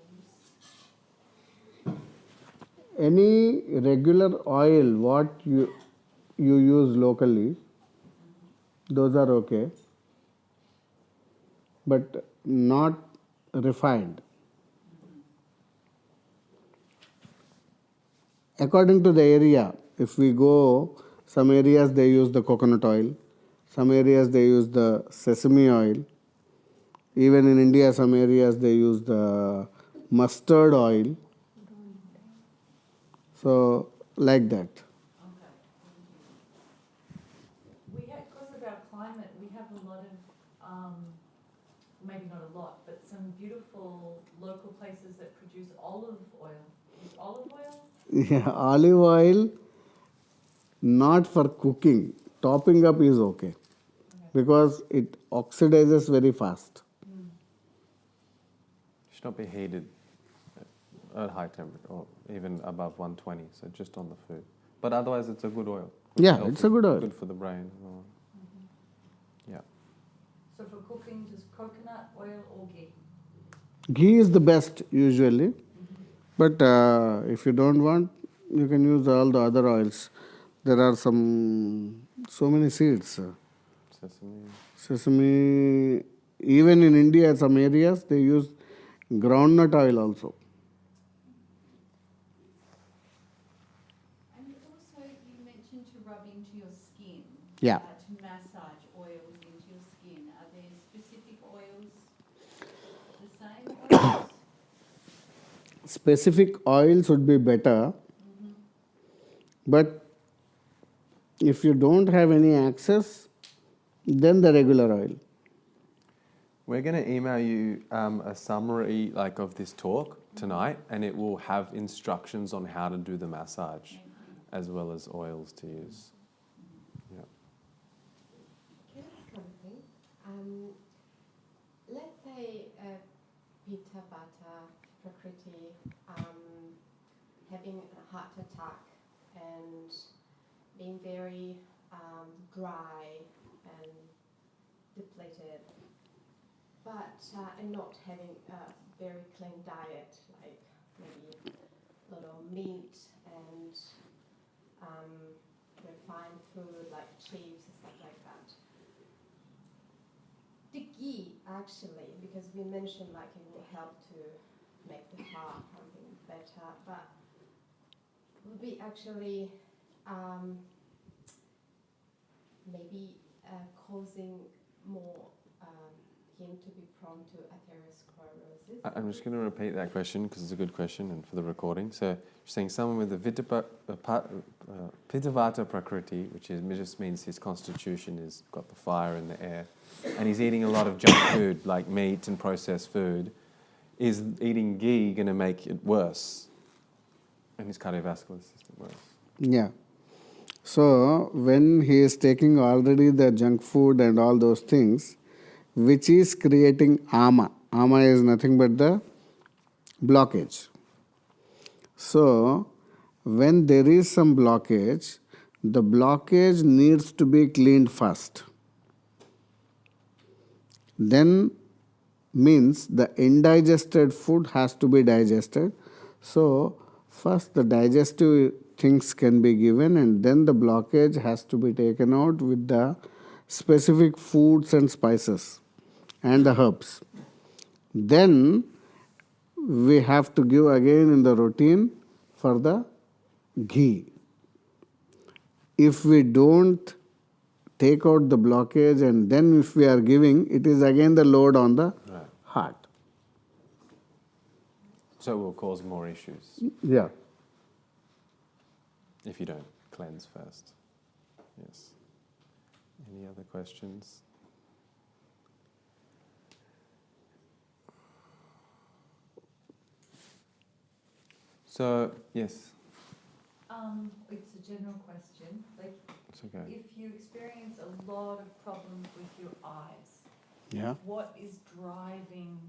Speaker 1: Any regular oil, what you use locally, those are okay, but not refined. According to the area, if we go, some areas they use the coconut oil, some areas they use the sesame oil. Even in India, some areas they use the mustard oil. So, like that.
Speaker 3: Okay. Because of our climate, we have a lot of, maybe not a lot, but some beautiful local places that produce olive oil. Is olive oil?
Speaker 1: Yeah, olive oil, not for cooking. topping up is okay because it oxidizes very fast.
Speaker 2: Should not be heated at high temperature or even above 120, so just on the food. But otherwise, it's a good oil.
Speaker 1: Yeah,
Speaker 2: healthy,
Speaker 1: it's a good oil.
Speaker 2: Good for the brain. Yeah.
Speaker 3: So for cooking, just coconut oil or ghee?
Speaker 1: Ghee is the best usually, but if you don't want, you can use all the other oils. There are so many seeds.
Speaker 2: Sesame.
Speaker 1: Sesame, even in India, some areas they use groundnut oil also.
Speaker 5: And also, you mentioned to rub into your skin.
Speaker 1: Yeah.
Speaker 5: To massage oils into your skin. Are there specific oils the same oils?
Speaker 1: Specific oils would be better, but if you don't have any access, then the regular oil.
Speaker 2: We're going to email you a summary of this talk tonight, and it will have instructions on how to do the massage, as well as oils to use. Yeah.
Speaker 6: Can I ask something? Let's say Pitta, Vata, Prakriti, having a heart attack and being very dry and depleted, but and not having a very clean diet, like maybe a lot of meat and refined food like cheese and stuff like that. The ghee actually, because we mentioned like it will help to make the heart pumping better, but will be actually maybe causing more him to be prone to atherosclerosis.
Speaker 2: I'm just going to repeat that question because it's a good question and for the recording. So you're saying someone with a Pitta Vata Prakriti, which just means his constitution has got the fire in the air, and he's eating a lot of junk food like meat and processed food, is eating ghee going to make it worse and his cardiovascular system worse?
Speaker 1: Yeah. So when he is taking already the junk food and all those things, which is creating ama. Ama is nothing but the blockage. So when there is some blockage, the blockage needs to be cleaned first. Then means the indigested food has to be digested. So first the digestive things can be given, and then the blockage has to be taken out with the specific foods and spices and the herbs. Then we have to give again in the routine for the ghee. If we don't take out the blockage and then if we are giving, it is again the load on the heart.
Speaker 2: So it will cause more issues
Speaker 1: Yeah.
Speaker 2: if you don't cleanse first. Yes. Any other questions? So, yes,
Speaker 3: It's a general question. Like,
Speaker 2: it's okay.
Speaker 3: if you experience a lot of problems with your eyes,
Speaker 1: Yeah.
Speaker 3: what is driving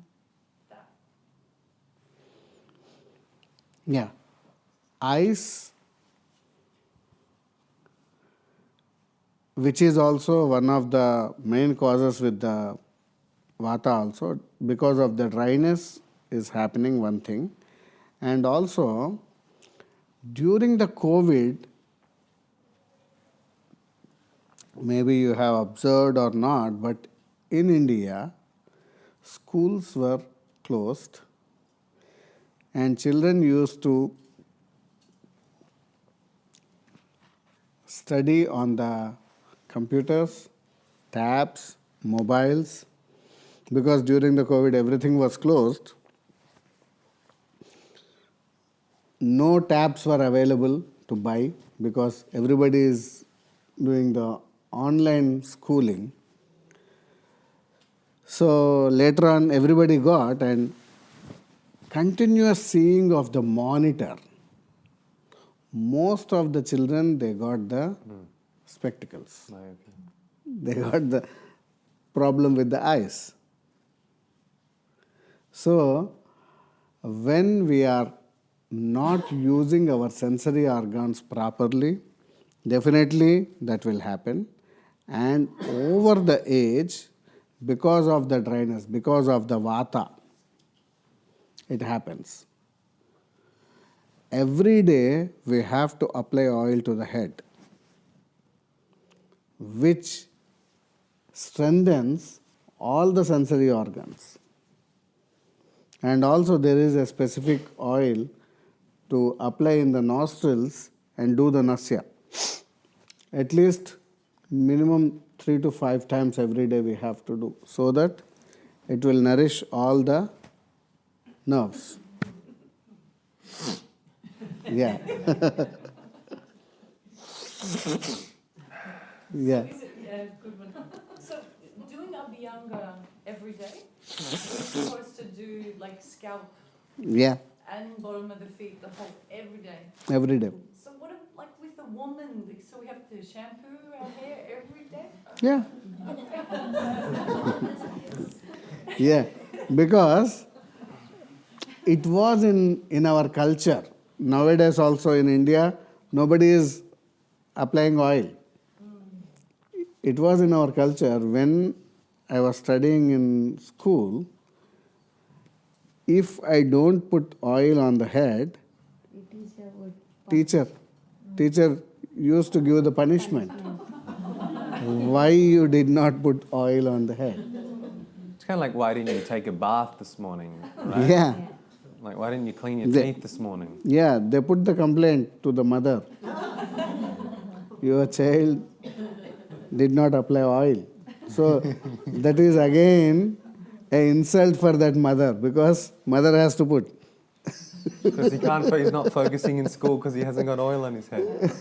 Speaker 3: that?
Speaker 1: Yeah. Eyes, which is also one of the main causes with the Vata also, because of the dryness is happening, one thing. And also, during the COVID, maybe you have observed or not, but in India, schools were closed and children used to study on the computers, tabs, mobiles, because during the COVID everything was closed. No tabs were available to buy because everybody is doing the online schooling. So later on everybody got, and continuous seeing of the monitor. Most of the children, they got the spectacles.
Speaker 2: Myopia.
Speaker 1: They got the problem with the eyes. So, when we are not using our sensory organs properly, definitely that will happen. And over the age, because of the dryness, because of the Vata, it happens. Every day we have to apply oil to the head, which strengthens all the sensory organs. And also there is a specific oil to apply in the nostrils and do the nasya. At least minimum 3 to 5 times every day we have to do, so that it will nourish all the nerves. Yeah. Yeah.
Speaker 3: Is it, yeah, good one. So doing Abhyanga every day, you're supposed to do like scalp
Speaker 1: Yeah.
Speaker 3: and bottom of the feet the whole every day.
Speaker 1: Every day.
Speaker 3: So what if, like with a woman, like, so we have to shampoo our hair every day?
Speaker 1: Yeah. Yeah. Because it was in our culture. Nowadays also in India, nobody is applying oil. It was in our culture. When I was studying in school, if I don't put oil on the head,
Speaker 4: It is a wood.
Speaker 1: teacher used to give the punishment. Why you did not put oil on the head?
Speaker 2: It's kind of like, why didn't you take a bath this morning, right?
Speaker 1: Yeah.
Speaker 2: Like, why didn't you clean your
Speaker 1: The-
Speaker 2: teeth this morning?
Speaker 1: Yeah, they put the complaint to the mother. Your child did not apply oil. So that is again an insult for that mother, because mother has to put.
Speaker 2: Because he's not focusing in school because he hasn't got oil on his head.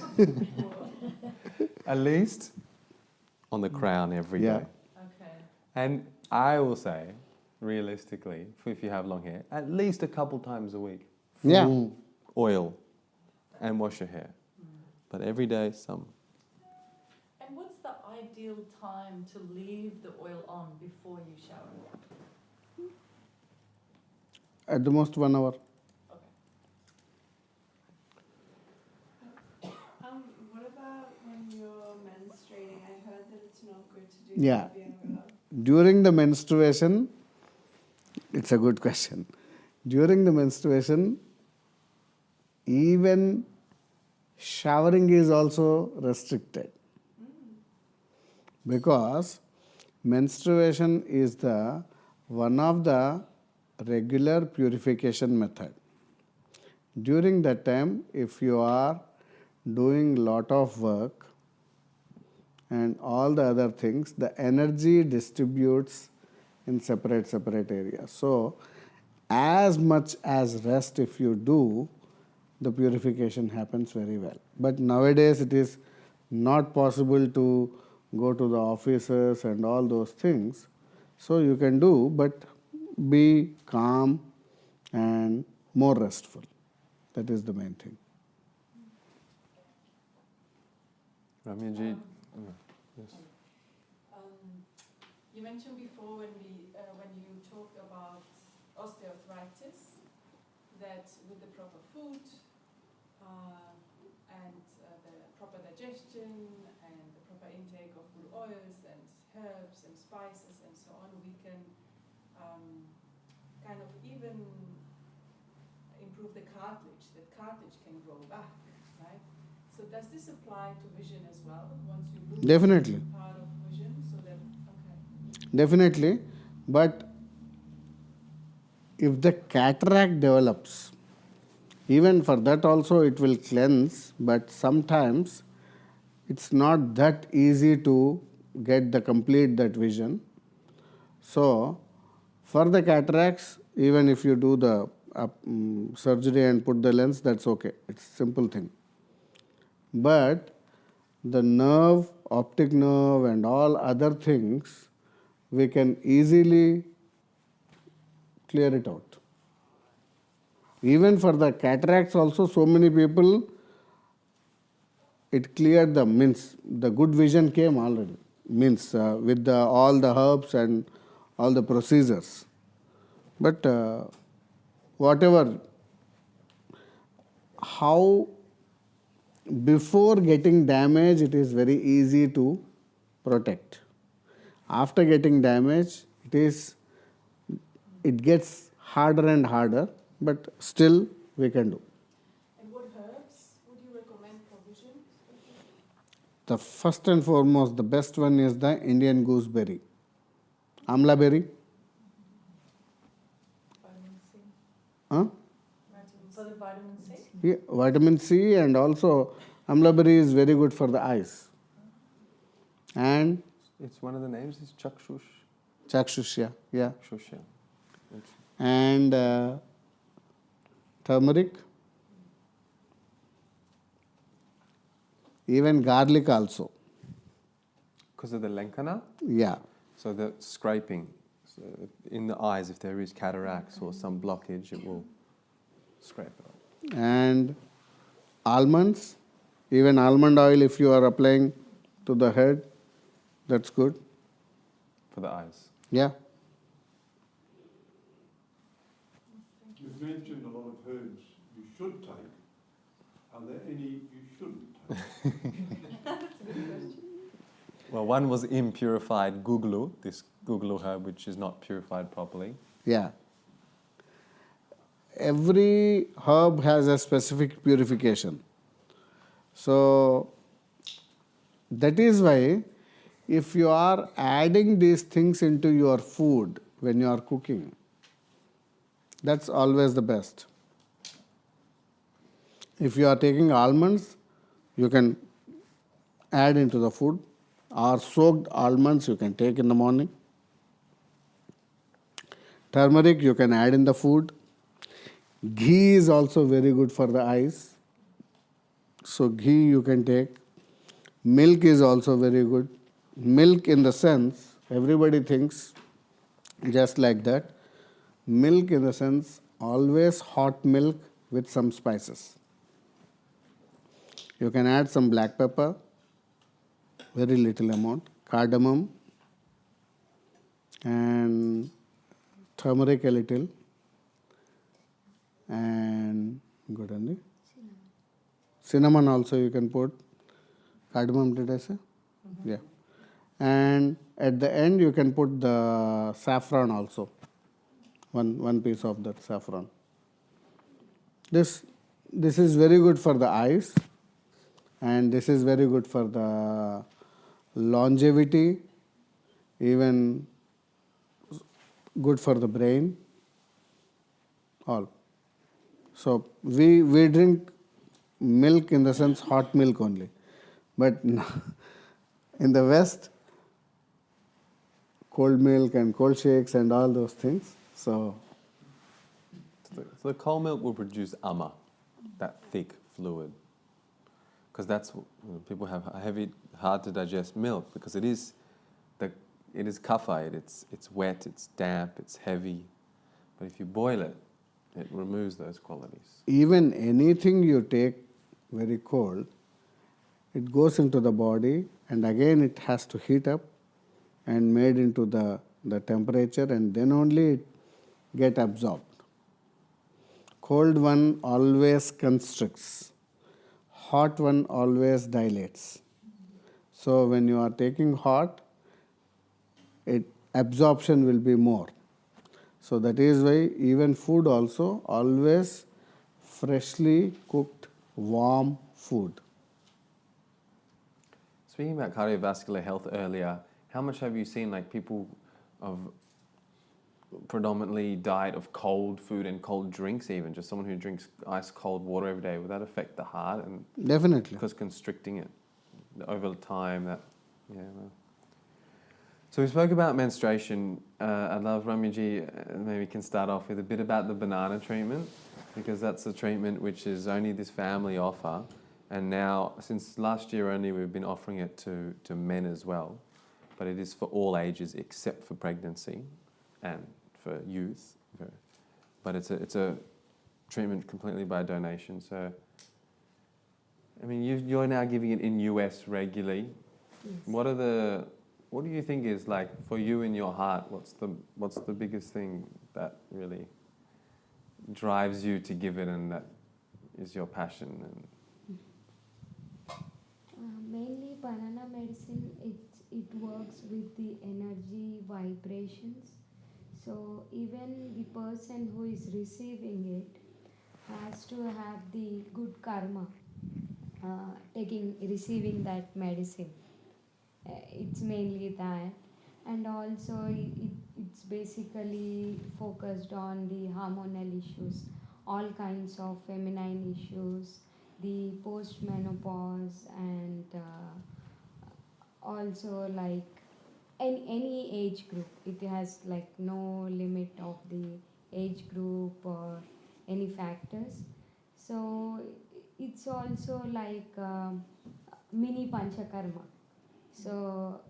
Speaker 2: At least on the crown every day.
Speaker 1: Yeah.
Speaker 3: Okay.
Speaker 2: And I will say, realistically, if you have long hair, at least a couple times a week.
Speaker 1: Yeah.
Speaker 2: Full oil and wash your hair. But every day, some.
Speaker 3: And what's the ideal time to leave the oil on before you shower?
Speaker 1: At the most 1 hour.
Speaker 6: What about when you're menstruating? I heard that it's not good to do
Speaker 1: Yeah.
Speaker 6: Abhyanga.
Speaker 1: During the menstruation, it's a good question. During the menstruation, even showering is also restricted. Because menstruation is the one of the regular purification method. During that time, if you are doing lot of work and all the other things, the energy distributes in separate areas. So as much as rest if you do, the purification happens very well. But nowadays it is not possible to go to the offices and all those things. So you can do, but be calm and more restful. That is the main thing.
Speaker 2: Ramyaji, yes.
Speaker 5: You mentioned before when you talked about osteoarthritis that with the proper food and the proper digestion and the proper intake of good oils and herbs and spices and so on, we can kind of even improve the cartilage. That cartilage can grow back, right? So does this apply to vision as well? Once you lose
Speaker 1: Definitely.
Speaker 5: part of vision, so that okay.
Speaker 1: Definitely, but if the cataract develops, even for that also it will cleanse, but sometimes it's not that easy to get the complete that vision. So for the cataracts, even if you do the surgery and put the lens, that's okay. It's a simple thing. But the nerve, optic nerve and all other things, we can easily clear it out. Even for the cataracts also, so many people it cleared the means the good vision came already means with all the herbs and all the procedures. But whatever, how before getting damage, it is very easy to protect. After getting damage, it gets harder and harder, but still we can do.
Speaker 5: And what herbs would you recommend for vision?
Speaker 1: The first and foremost, the best one is the Indian gooseberry, amla berry.
Speaker 5: Vitamin C.
Speaker 1: Huh?
Speaker 3: For the vitamin C?
Speaker 1: Yeah, vitamin C, and also amla berry is very good for the eyes. And
Speaker 2: It's one of the names is chakshush.
Speaker 1: chakshushya, yeah.
Speaker 2: Chakshush, yeah. It's-
Speaker 1: And turmeric, even garlic also.
Speaker 2: Because of the lenkana,
Speaker 1: Yeah,
Speaker 2: so the scraping so in the eyes, if there is cataracts or some blockage, it will scrape it off.
Speaker 1: and almonds, even almond oil if you are applying to the head, that's good.
Speaker 2: For the eyes.
Speaker 1: Yeah.
Speaker 7: You've mentioned a lot of herbs you should take. Are there any you shouldn't take?
Speaker 2: Well, one was impurified guglu, this guglu herb, which is not purified properly.
Speaker 1: Yeah. Every herb has a specific purification. So that is why if you are adding these things into your food when you are cooking, that's always the best. If you are taking almonds, you can add into the food, or soaked almonds you can take in the morning. Turmeric you can add in the food. Ghee is also very good for the eyes. So ghee you can take. Milk is also very good. Milk in the sense, everybody thinks just like that. Milk in the sense, always hot milk with some spices. You can add some black pepper, very little amount, cardamom, and turmeric a little, and good on cinnamon also you can put. Cardamom, did I say? Yeah. And at the end you can put the saffron also. One piece of that saffron. This is very good for the eyes, and this is very good for the longevity, even good for the brain, all. So we drink milk in the sense hot milk only. But in the West, cold milk and cold shakes and all those things. So
Speaker 2: So the cold milk will produce ama, that thick fluid. Because that's people have heavy, hard to digest milk because it is kapha. It's wet, it's damp, it's heavy. But if you boil it, it removes those qualities.
Speaker 1: even anything you take very cold, it goes into the body, and again it has to heat up and made into the temperature, and then only it get absorbed. Cold one always constricts. Hot one always dilates. So when you are taking hot, absorption will be more. So that is why even food also always freshly cooked warm food.
Speaker 2: Speaking about cardiovascular health earlier, how much have you seen like people of predominantly diet of cold food and cold drinks, even just someone who drinks ice cold water every day, would that affect the heart? And
Speaker 1: Definitely.
Speaker 2: because constricting it over time, that well. So we spoke about menstruation. I'd love Ramyaji, maybe can start off with a bit about the banana treatment, because that's a treatment which is only this family offer, and now since last year only we've been offering it to men as well, but it is for all ages except for pregnancy and for youth. But it's a treatment completely by donation. So I mean, you're now giving it in US regularly.
Speaker 4: Yes.
Speaker 2: What do you think is like for you in your heart? What's the biggest thing that really drives you to give it, and that is your passion? And
Speaker 4: Mainly banana medicine, it works with the energy vibrations. So even the person who is receiving it has to have the good karma receiving that medicine. It's mainly that, and also it's basically focused on the hormonal issues, all kinds of feminine issues, the postmenopause, and also like any age group. It has like no limit of the age group or any factors. So it's also like mini panchakarma. So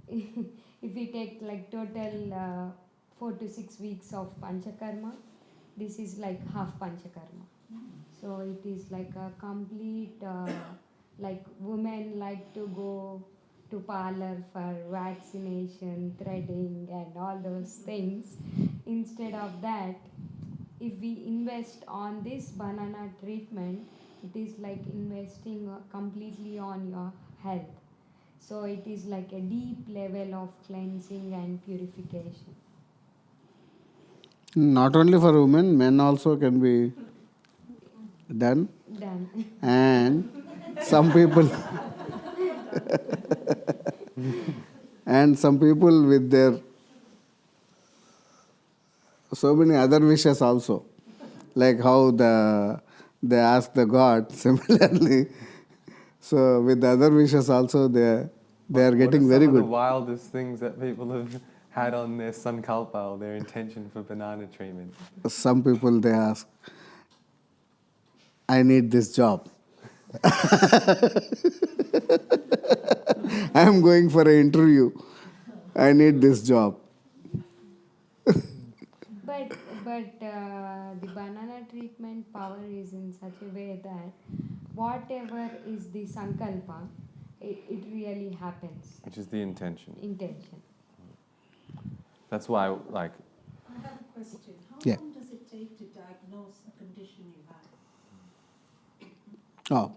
Speaker 4: if we take like total 4 to 6 weeks of panchakarma, this is like half panchakarma. So it is like a complete like women like to go to parlor for vaccination, threading, and all those things. Instead of that, if we invest on this banana treatment, it is like investing completely on your health. So it is like a deep level of cleansing and purification.
Speaker 1: Not only for women, men also can be done.
Speaker 4: Done.
Speaker 1: And some people and some people with their so many other wishes also, like how they ask the God similarly. So with the other wishes also they are getting very
Speaker 2: What are some of
Speaker 1: good.
Speaker 2: the wildest things that people have had on their sankalpa or their intention for banana treatment?
Speaker 1: Some people they ask, I need this job. I am going for an interview. I need this job.
Speaker 4: But the banana treatment power is in such a way that whatever is the sankalpa, it really happens.
Speaker 2: Which is the intention.
Speaker 4: Intention.
Speaker 2: That's why, like,
Speaker 8: I have a question. How
Speaker 1: Yeah.
Speaker 8: long does it take to diagnose a condition you have?
Speaker 1: Oh,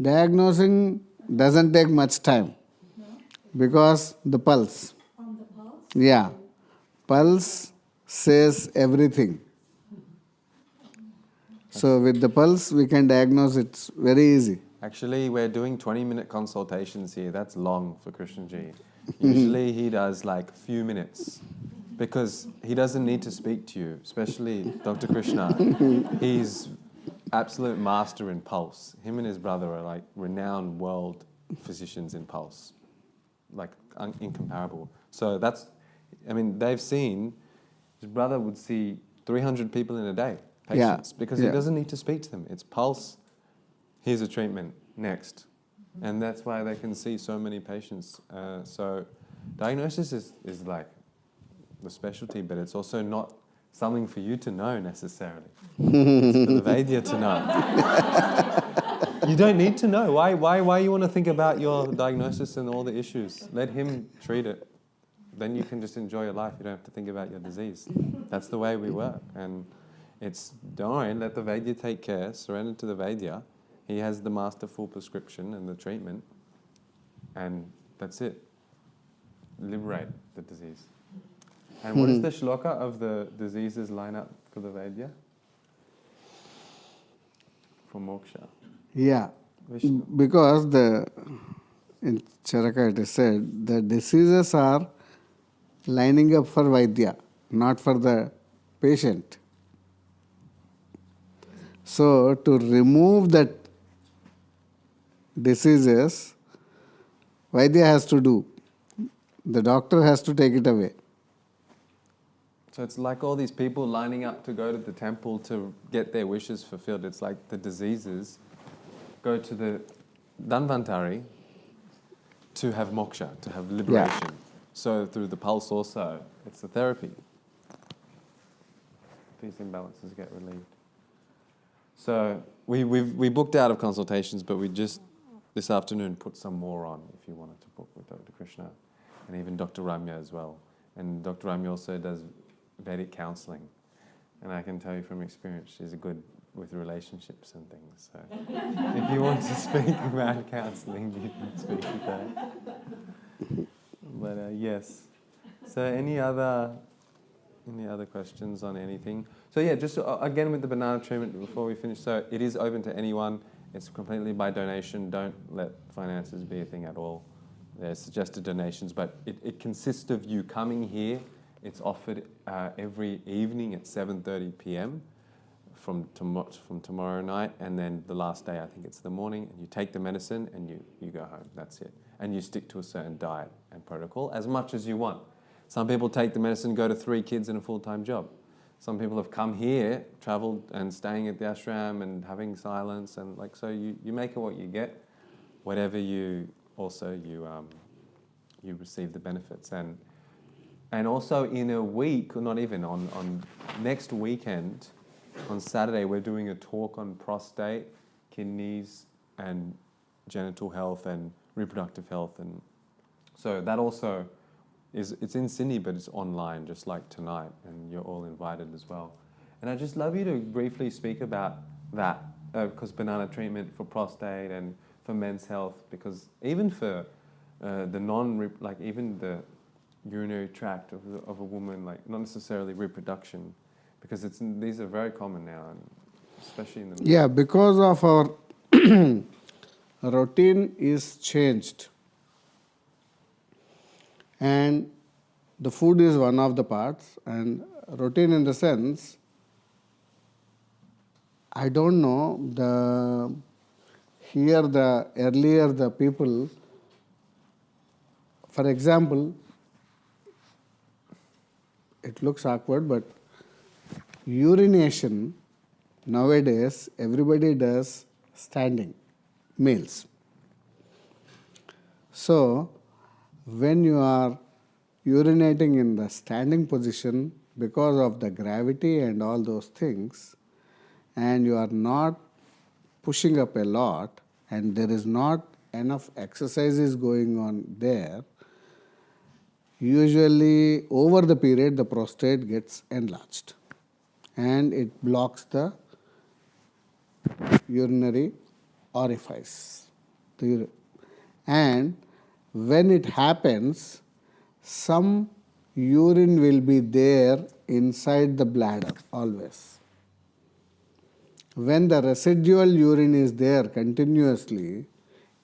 Speaker 1: diagnosing doesn't take much time
Speaker 8: No?
Speaker 1: because the pulse.
Speaker 8: From the pulse?
Speaker 1: Yeah, pulse says everything. So with the pulse, we can diagnose it very easy.
Speaker 2: actually, we're doing 20-minute consultations here. That's long for Krishnji. Usually he does like few minutes because he doesn't need to speak to you, especially Dr. Krishna. He's absolute master in pulse. Him and his brother are like renowned world physicians in pulse, like incomparable. So that's, I mean, they've seen, his brother would see 300 people in a day, patients, because he doesn't need to speak to them. It's pulse, here's a treatment, next. And that's why they can see so many patients. So diagnosis is like the specialty, but it's also not something for you to know necessarily. It's for the Vaidya to know. You don't need to know. Why you want to think about your diagnosis and all the issues? Let him treat it. Then you can just enjoy your life. You don't have to think about your disease. That's the way we work. And it's, don't worry, let the Vaidya take care, surrender to the Vaidya. He has the masterful prescription and the treatment. And that's it. Liberate the disease. And what is the shloka of the diseases line up for the Vaidya? For moksha.
Speaker 1: Yeah,
Speaker 2: Vishnu.
Speaker 1: because in Charaka it is said the diseases are lining up for Vaidya, not for the patient. So to remove that diseases, Vaidya has to do. The doctor has to take it away.
Speaker 2: So it's like all these people lining up to go to the temple to get their wishes fulfilled. It's like the diseases go to the Dhanvantari to have moksha, to have liberation. So through the pulse also, it's the therapy. These imbalances get relieved. So we booked out of consultations, but we just this afternoon put some more on if you wanted to book with Dr. Krishna and even Dr. Ramya as well. And Dr. Ramya also does Vedic counseling. And I can tell you from experience, she's good with relationships and things. So if you want to speak about counseling, you can speak with her. But yes. So any other questions on anything? So yeah, just again with the banana treatment before we finish. So it is open to anyone. It's completely by donation. Don't let finances be a thing at all. There's suggested donations, but it consists of you coming here. It's offered every evening at 7:30 p.m. from tomorrow night, and then the last day, I think it's the morning, and you take the medicine and you go home. That's it. And you stick to a certain diet and protocol as much as you want. Some people take the medicine, go to 3 kids and a full-time job. Some people have come here, travelled and staying at the ashram and having silence, and so you make it what you get. Whatever you receive the benefits. And also in a week, or not even, on next weekend, on Saturday, we're doing a talk on prostate, kidneys, and genital health and reproductive health. And so that also it's in Sydney, but it's online, just like tonight, and you're all invited as well. And I'd just love you to briefly speak about that, because banana treatment for prostate and for men's health, because even for even the urinary tract of a woman, not necessarily reproduction, because these are very common now, and especially in the
Speaker 1: Yeah, because of our routine is changed, and the food is one of the parts, and routine in the sense, I don't know, earlier the people, for example, it looks awkward, but urination nowadays everybody does standing, males. So when you are urinating in the standing position, because of the gravity and all those things, and you are not pushing up a lot, and there is not enough exercises going on there, usually over the period the prostate gets enlarged and it blocks the urinary orifice. And when it happens, some urine will be there inside the bladder always. When the residual urine is there continuously,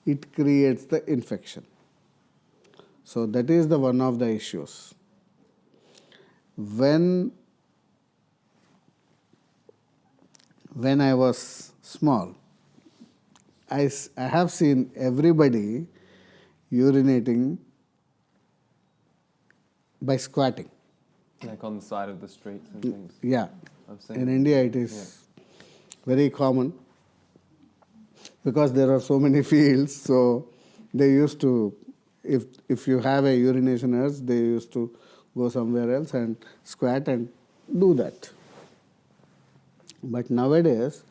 Speaker 1: it creates the infection. So that is the one of the issues. When I was small, I have seen everybody urinating by squatting.
Speaker 2: like on the side of the streets and things.
Speaker 1: Yeah.
Speaker 2: I've seen
Speaker 1: In India it is very common because there are so many fields. So they used to, if you have a urination urge, they used to go somewhere else and squat and do that. But nowadays,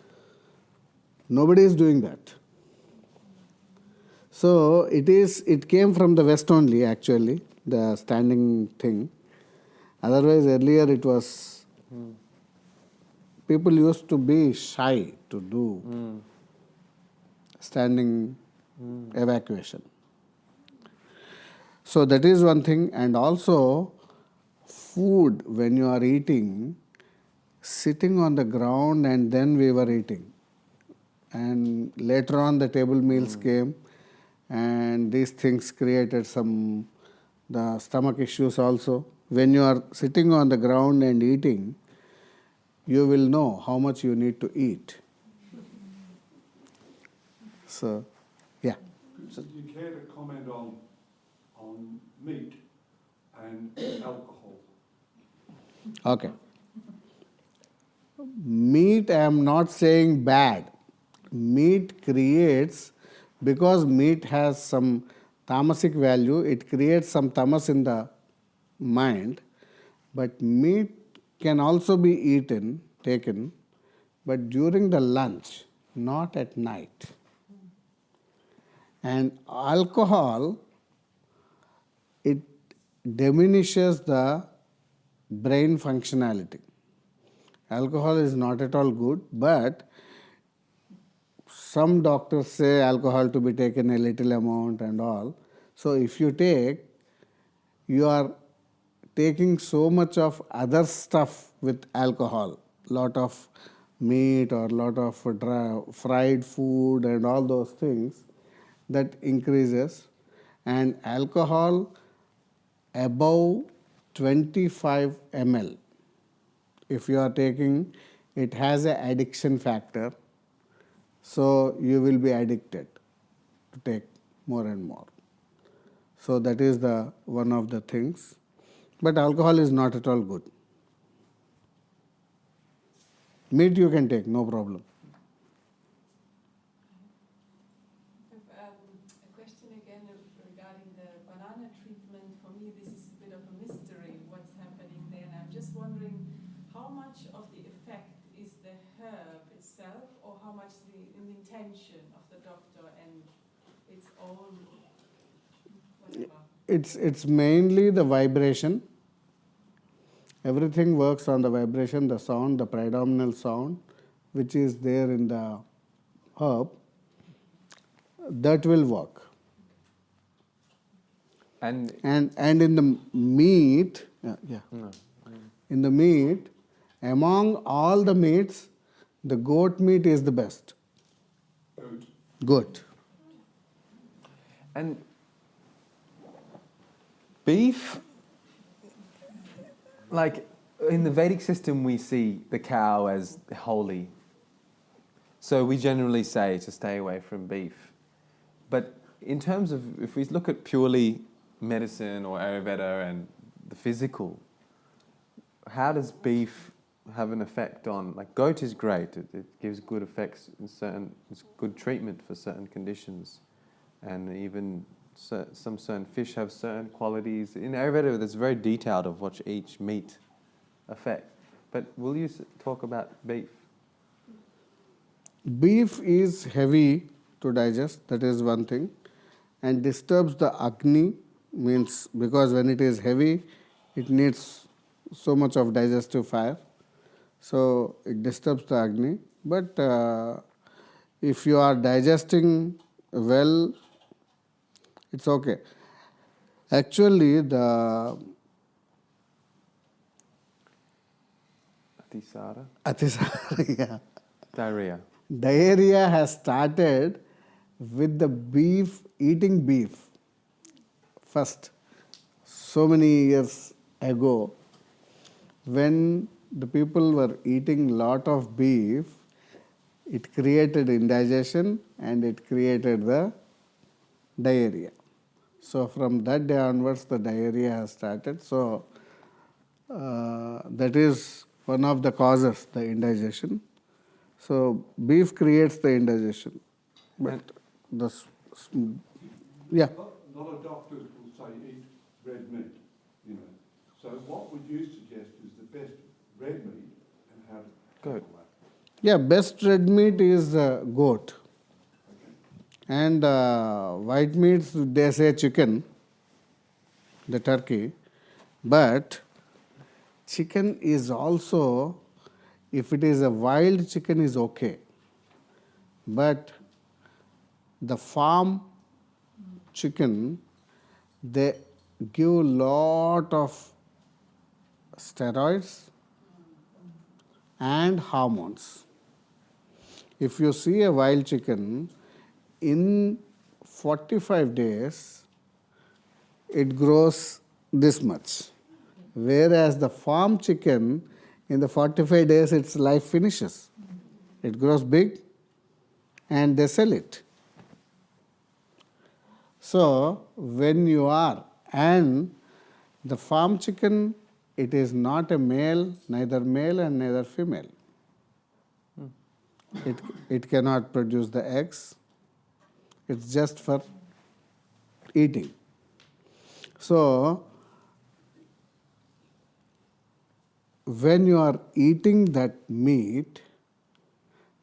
Speaker 1: nobody is doing that. So it came from the West only actually, the standing thing. Otherwise earlier it was, people used to be shy to do standing evacuation. So that is one thing. And also food, when you are eating, sitting on the ground and then we were eating. And later on the table meals came and these things created the stomach issues also. When you are sitting on the ground and eating, you will know how much you need to eat. So, yeah.
Speaker 7: Do you care to comment on meat and alcohol?
Speaker 1: Okay. Meat, I am not saying bad. Meat creates, because meat has some tamasic value, it creates some tamas in the mind. But meat can also be taken but during the lunch, not at night. And alcohol, it diminishes the brain functionality. Alcohol is not at all good, but some doctors say alcohol to be taken a little amount and all. So if you take, you are taking so much of other stuff with alcohol, lot of meat or lot of fried food and all those things, that increases. And alcohol above 25 ml, if you are taking, it has an addiction factor, so you will be addicted to take more and more. So that is the one of the things. But alcohol is not at all good. Meat you can take, no problem.
Speaker 5: I have a question again regarding the banana treatment. For me, this is a bit of a mystery, what's happening there. And I'm just wondering how much of the effect is the herb itself, or how much the intention of the doctor and its own whatever.
Speaker 1: It's mainly the vibration. Everything works on the vibration, the sound, the predominant sound, which is there in the herb, that will work.
Speaker 2: And
Speaker 1: And in the meat, in the meat, among all the meats, the goat meat is the best. Goat.
Speaker 2: And beef, like in the Vedic system, we see the cow as holy. So we generally say to stay away from beef. But in terms of, if we look at purely medicine or Ayurveda and the physical, how does beef have an effect on, like goat is great, it gives good effects in certain, it's good treatment for certain conditions. And even some certain fish have certain qualities. In Ayurveda, it's very detailed of what each meat affect. But will you talk about beef?
Speaker 1: Beef is heavy to digest, that is one thing, and disturbs the Agni, means because when it is heavy, it needs so much of digestive fire. So it disturbs the Agni. But if you are digesting well, it's okay. Actually, the
Speaker 2: Atisara?
Speaker 1: yeah,
Speaker 2: Diarrhea.
Speaker 1: diarrhea has started with the beef, eating beef first, so many years ago, when the people were eating lot of beef, it created indigestion and it created the diarrhea. So from that day onwards, the diarrhea has started. So that is one of the causes, the indigestion. So beef creates the indigestion. But yeah.
Speaker 7: A lot of doctors will say eat red meat, you know. So what would you suggest is the best red meat and how to
Speaker 2: Good.
Speaker 7: handle that?
Speaker 1: Yeah, best red meat is goat. And white meats, they say chicken, the turkey. But chicken is also, if it is a wild chicken, is okay. But the farm chicken, they give lot of steroids and hormones. If you see a wild chicken, in 45 days, it grows this much. Whereas the farm chicken, in the 45 days, its life finishes. It grows big and they sell it. So, when you are, and the farm chicken, it is not a male and neither female. It cannot produce the eggs. It's just for eating. So, when you are eating that meat,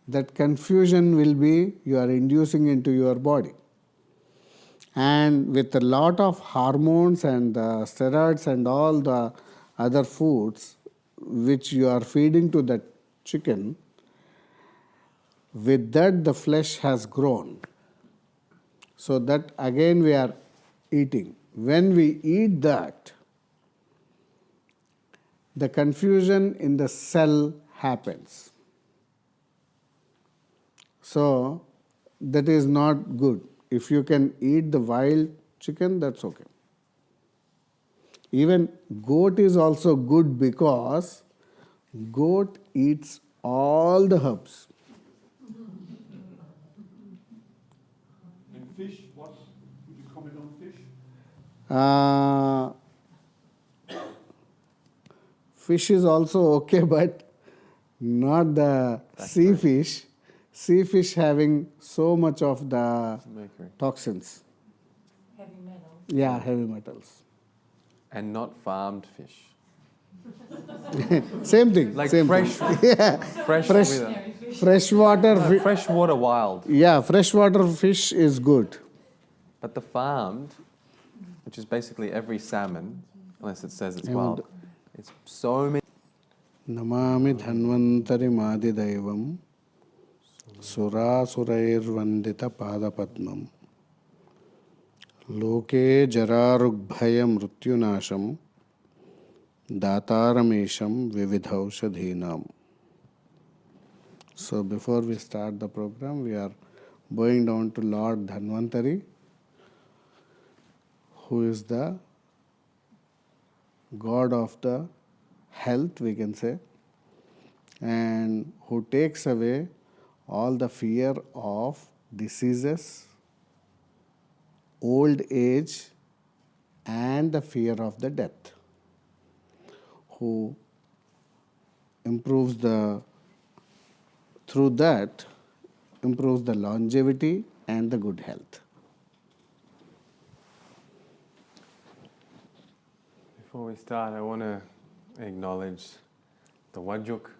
Speaker 1: that confusion will be you are inducing into your body. And with a lot of hormones and steroids and all the other foods which you are feeding to that chicken, with that the flesh has grown. So that again we are eating. When we eat that, the confusion in the cell happens. So that is not good. If you can eat the wild chicken, that's okay. Even goat is also good because goat eats all the herbs.
Speaker 7: And fish, what would you comment on fish?
Speaker 1: Fish is also okay, but not the sea fish. Sea fish having so much of the
Speaker 2: Mercury.
Speaker 1: toxins.
Speaker 3: Heavy metals.
Speaker 1: Yeah, heavy metals.
Speaker 2: And not farmed fish.
Speaker 1: Same thing.
Speaker 2: Like
Speaker 1: same
Speaker 2: fresh,
Speaker 1: thing. Yeah.
Speaker 2: fresh,
Speaker 1: Fresh-
Speaker 2: with a-
Speaker 1: Freshwater.
Speaker 2: no, freshwater wild.
Speaker 1: Yeah, freshwater fish is good.
Speaker 2: But the farmed, which is basically every salmon, unless it says it's
Speaker 1: I
Speaker 2: wild,
Speaker 1: want
Speaker 2: it's so many.
Speaker 1: Namami Dhanvantari Madidaivam Surasurairvandita Padapadmam Loke Jararugbhaya Mrutyunasham Dataramesham Vividhaushadhinam. So before we start the program, we are bowing down to Lord Dhanvantari, who is the god of the health, we can say, and who takes away all the fear of diseases, old age, and the fear of the death, who improves through that improves the longevity and the good health.
Speaker 2: Before we start, I want to acknowledge the Wajuk.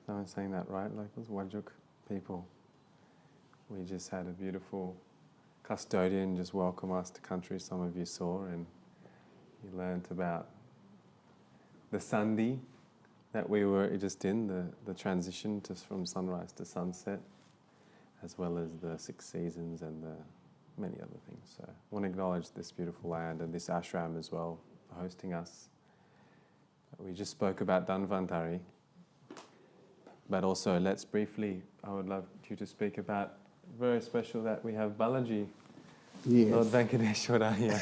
Speaker 2: Someone's saying that right? Like those Wajuk people. We just had a beautiful custodian just welcome us to country. Some of you saw, and you learnt about the Sandhi that we were just in, the transition from sunrise to sunset, as well as the 6 seasons and the many other things. So I want to acknowledge this beautiful land and this ashram as well for hosting us. We just spoke about Dhanvantari, but also let's briefly, I would love you to speak about very special that we have Balaji,
Speaker 1: Yes.
Speaker 2: Lord Venkateshwara here,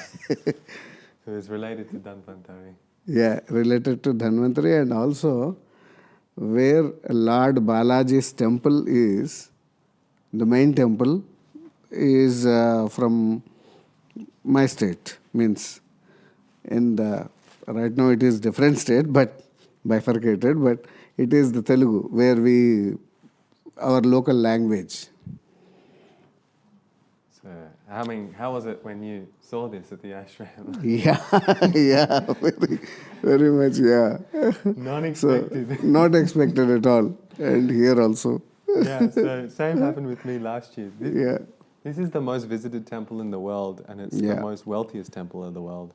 Speaker 2: who is related to Dhanvantari.
Speaker 1: Yeah, related to Dhanvantari, and also where Lord Balaji's temple is, the main temple is from my state. Means in the right now it is different state, but bifurcated. But it is the Telugu where our local language.
Speaker 2: So, how was it when you saw this at the ashram?
Speaker 1: Yeah, yeah, very much, yeah.
Speaker 2: Non-expected.
Speaker 1: So, not expected at all. And here also.
Speaker 2: Yeah, so same happened with me last year.
Speaker 1: Yeah.
Speaker 2: This is the most visited temple in the world, and it's the
Speaker 1: Yeah.
Speaker 2: most wealthiest temple in the world.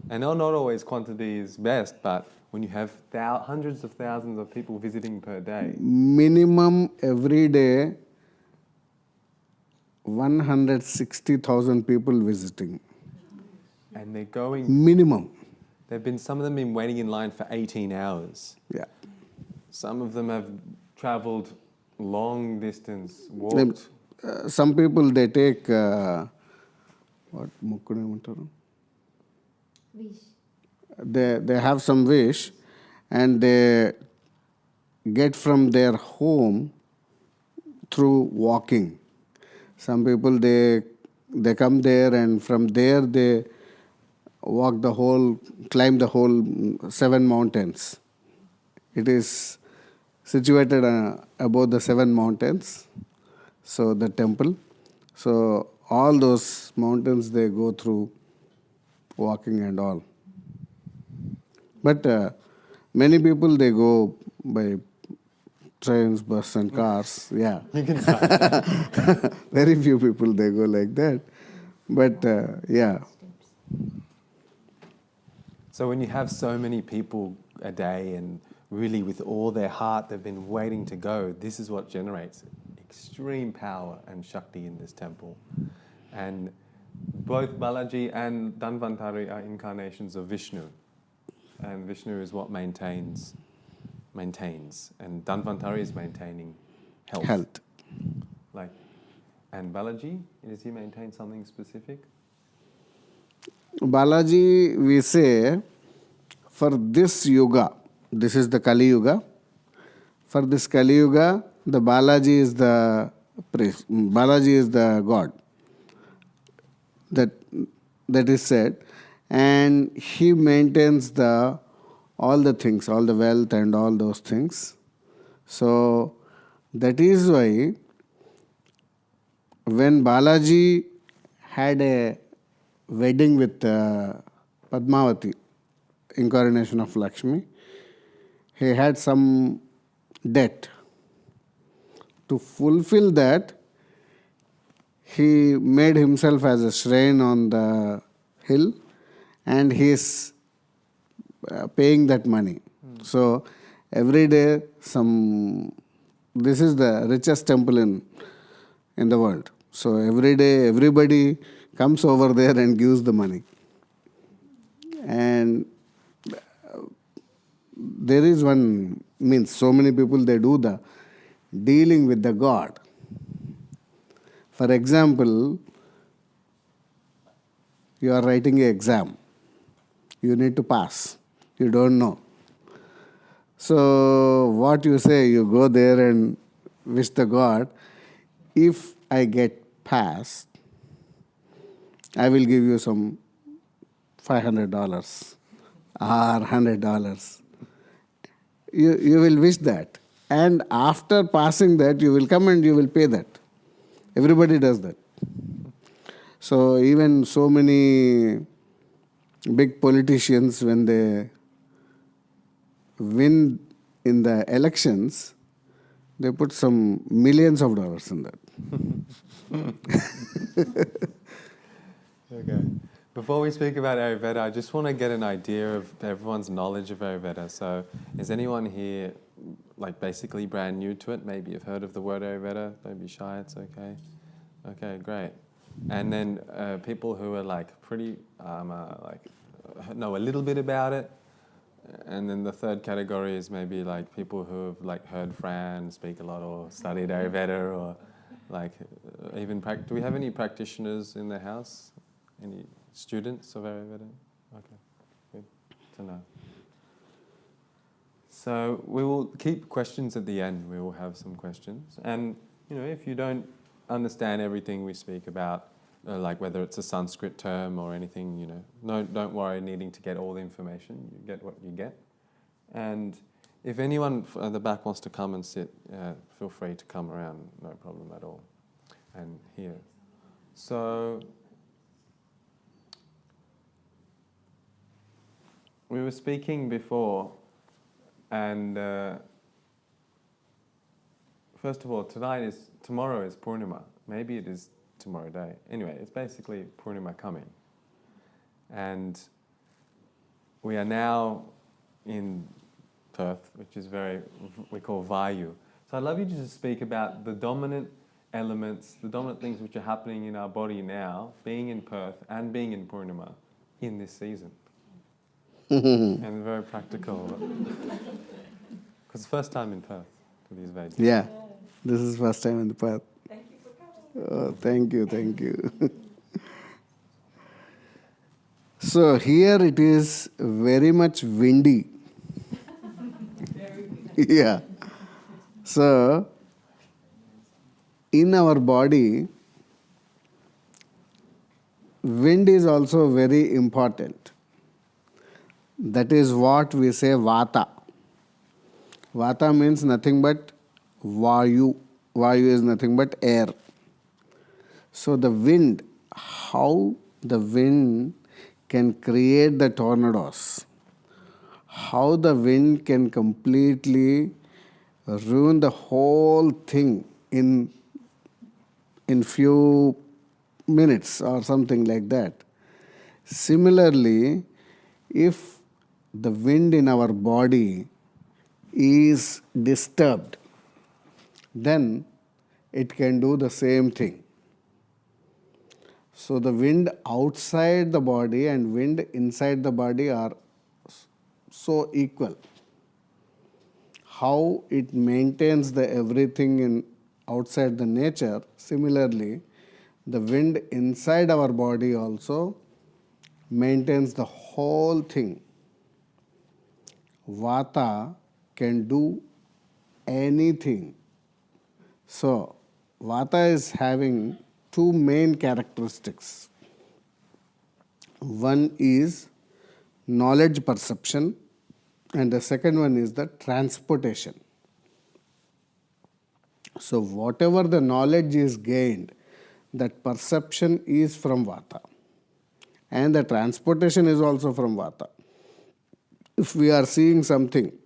Speaker 2: And not always quantity is best, but when you have hundreds of thousands of people visiting per day,
Speaker 1: Minimum every day 160,000 people visiting.
Speaker 2: and they're going,
Speaker 1: Minimum.
Speaker 2: some of them been waiting in line for 18 hours.
Speaker 1: Yeah.
Speaker 2: Some of them have traveled long distance, walked.
Speaker 1: Some people they take what mukkudu
Speaker 4: Wish.
Speaker 1: they have some wish and they get from their home through walking. Some people they come there and from there they climb the whole 7 mountains. It is situated above the 7 mountains. So the temple. So all those mountains they go through walking and all. But many people they go trains, bus and cars. Yeah.
Speaker 2: You can try.
Speaker 1: Very few people, they go like that. But yeah.
Speaker 2: So when you have so many people a day and really with all their heart they've been waiting to go, this is what generates extreme power and Shakti in this temple. And both Balaji and Dhanvantari are incarnations of Vishnu. And Vishnu is what maintains. And Dhanvantari is maintaining health. Like, and Balaji, does he maintain something specific?
Speaker 1: Balaji, we say, for this yuga, this is the Kali Yuga. For this Kali Yuga, the Balaji is the priest. Balaji is the god. That is said. And he maintains all the things, all the wealth and all those things. So that is why when Balaji had a wedding with Padmavati, incarnation of Lakshmi, he had some debt. To fulfill that, he made himself as a shrine on the hill and he is paying that money. So every day this is the richest temple in the world. So every day everybody comes over there and gives the money. And there is so many people, they do the dealing with the God. For example, you are writing an exam. You need to pass. You don't know. So what you say, you go there and wish the God, if I get passed, I will give you some $500 or $100. You will wish that. And after passing that, you will come and you will pay that. Everybody does that. So even so many big politicians, when they win in the elections, they put some millions of dollars in that.
Speaker 2: Okay. Before we speak about Ayurveda, I just want to get an idea of everyone's knowledge of Ayurveda. So is anyone here like basically brand new to it? Maybe you've heard of the word Ayurveda. Don't be shy, it's okay. Okay, great. And then people who are like pretty, know a little bit about it. And then the third category is maybe like people who have like heard Fran speak a lot or studied Ayurveda or like even, do we have any practitioners in the house? Any students of Ayurveda? Okay, good to know. So we will keep questions at the end. We will have some questions. And, if you don't understand everything we speak about, like whether it's a Sanskrit term or anything, don't worry needing to get all the information. You get what you get. And if anyone at the back wants to come and sit, feel free to come around, no problem at all. And here. So we were speaking before, and first of all, tomorrow is Purnima. Maybe it is tomorrow day. Anyway, it's basically Purnima coming. And we are now in Perth, which is we call Vayu. So I'd love you to just speak about the dominant elements, the dominant things which are happening in our body now, being in Perth and being in Purnima in this season. And very practical. Because it's first time in Perth for these Vedas.
Speaker 1: Yeah, this is first time in the Perth.
Speaker 3: Thank you for coming.
Speaker 1: Oh, thank you. So here it is very much windy.
Speaker 3: Very good.
Speaker 1: Yeah. So in our body, wind is also very important. That is what we say Vata. Vata means nothing but Vayu. Vayu is nothing but air. So the wind, how the wind can create the tornadoes, how the wind can completely ruin the whole thing in few minutes or something like that. Similarly, if the wind in our body is disturbed, then it can do the same thing. So the wind outside the body and wind inside the body are so equal. How it maintains the everything in outside the nature, similarly, the wind inside our body also maintains the whole thing. Vata can do anything. So, Vata is having two main characteristics. One is knowledge perception, and the second one is the transportation. So, whatever the knowledge is gained, that perception is from Vata, and the transportation is also from Vata. If we are seeing something,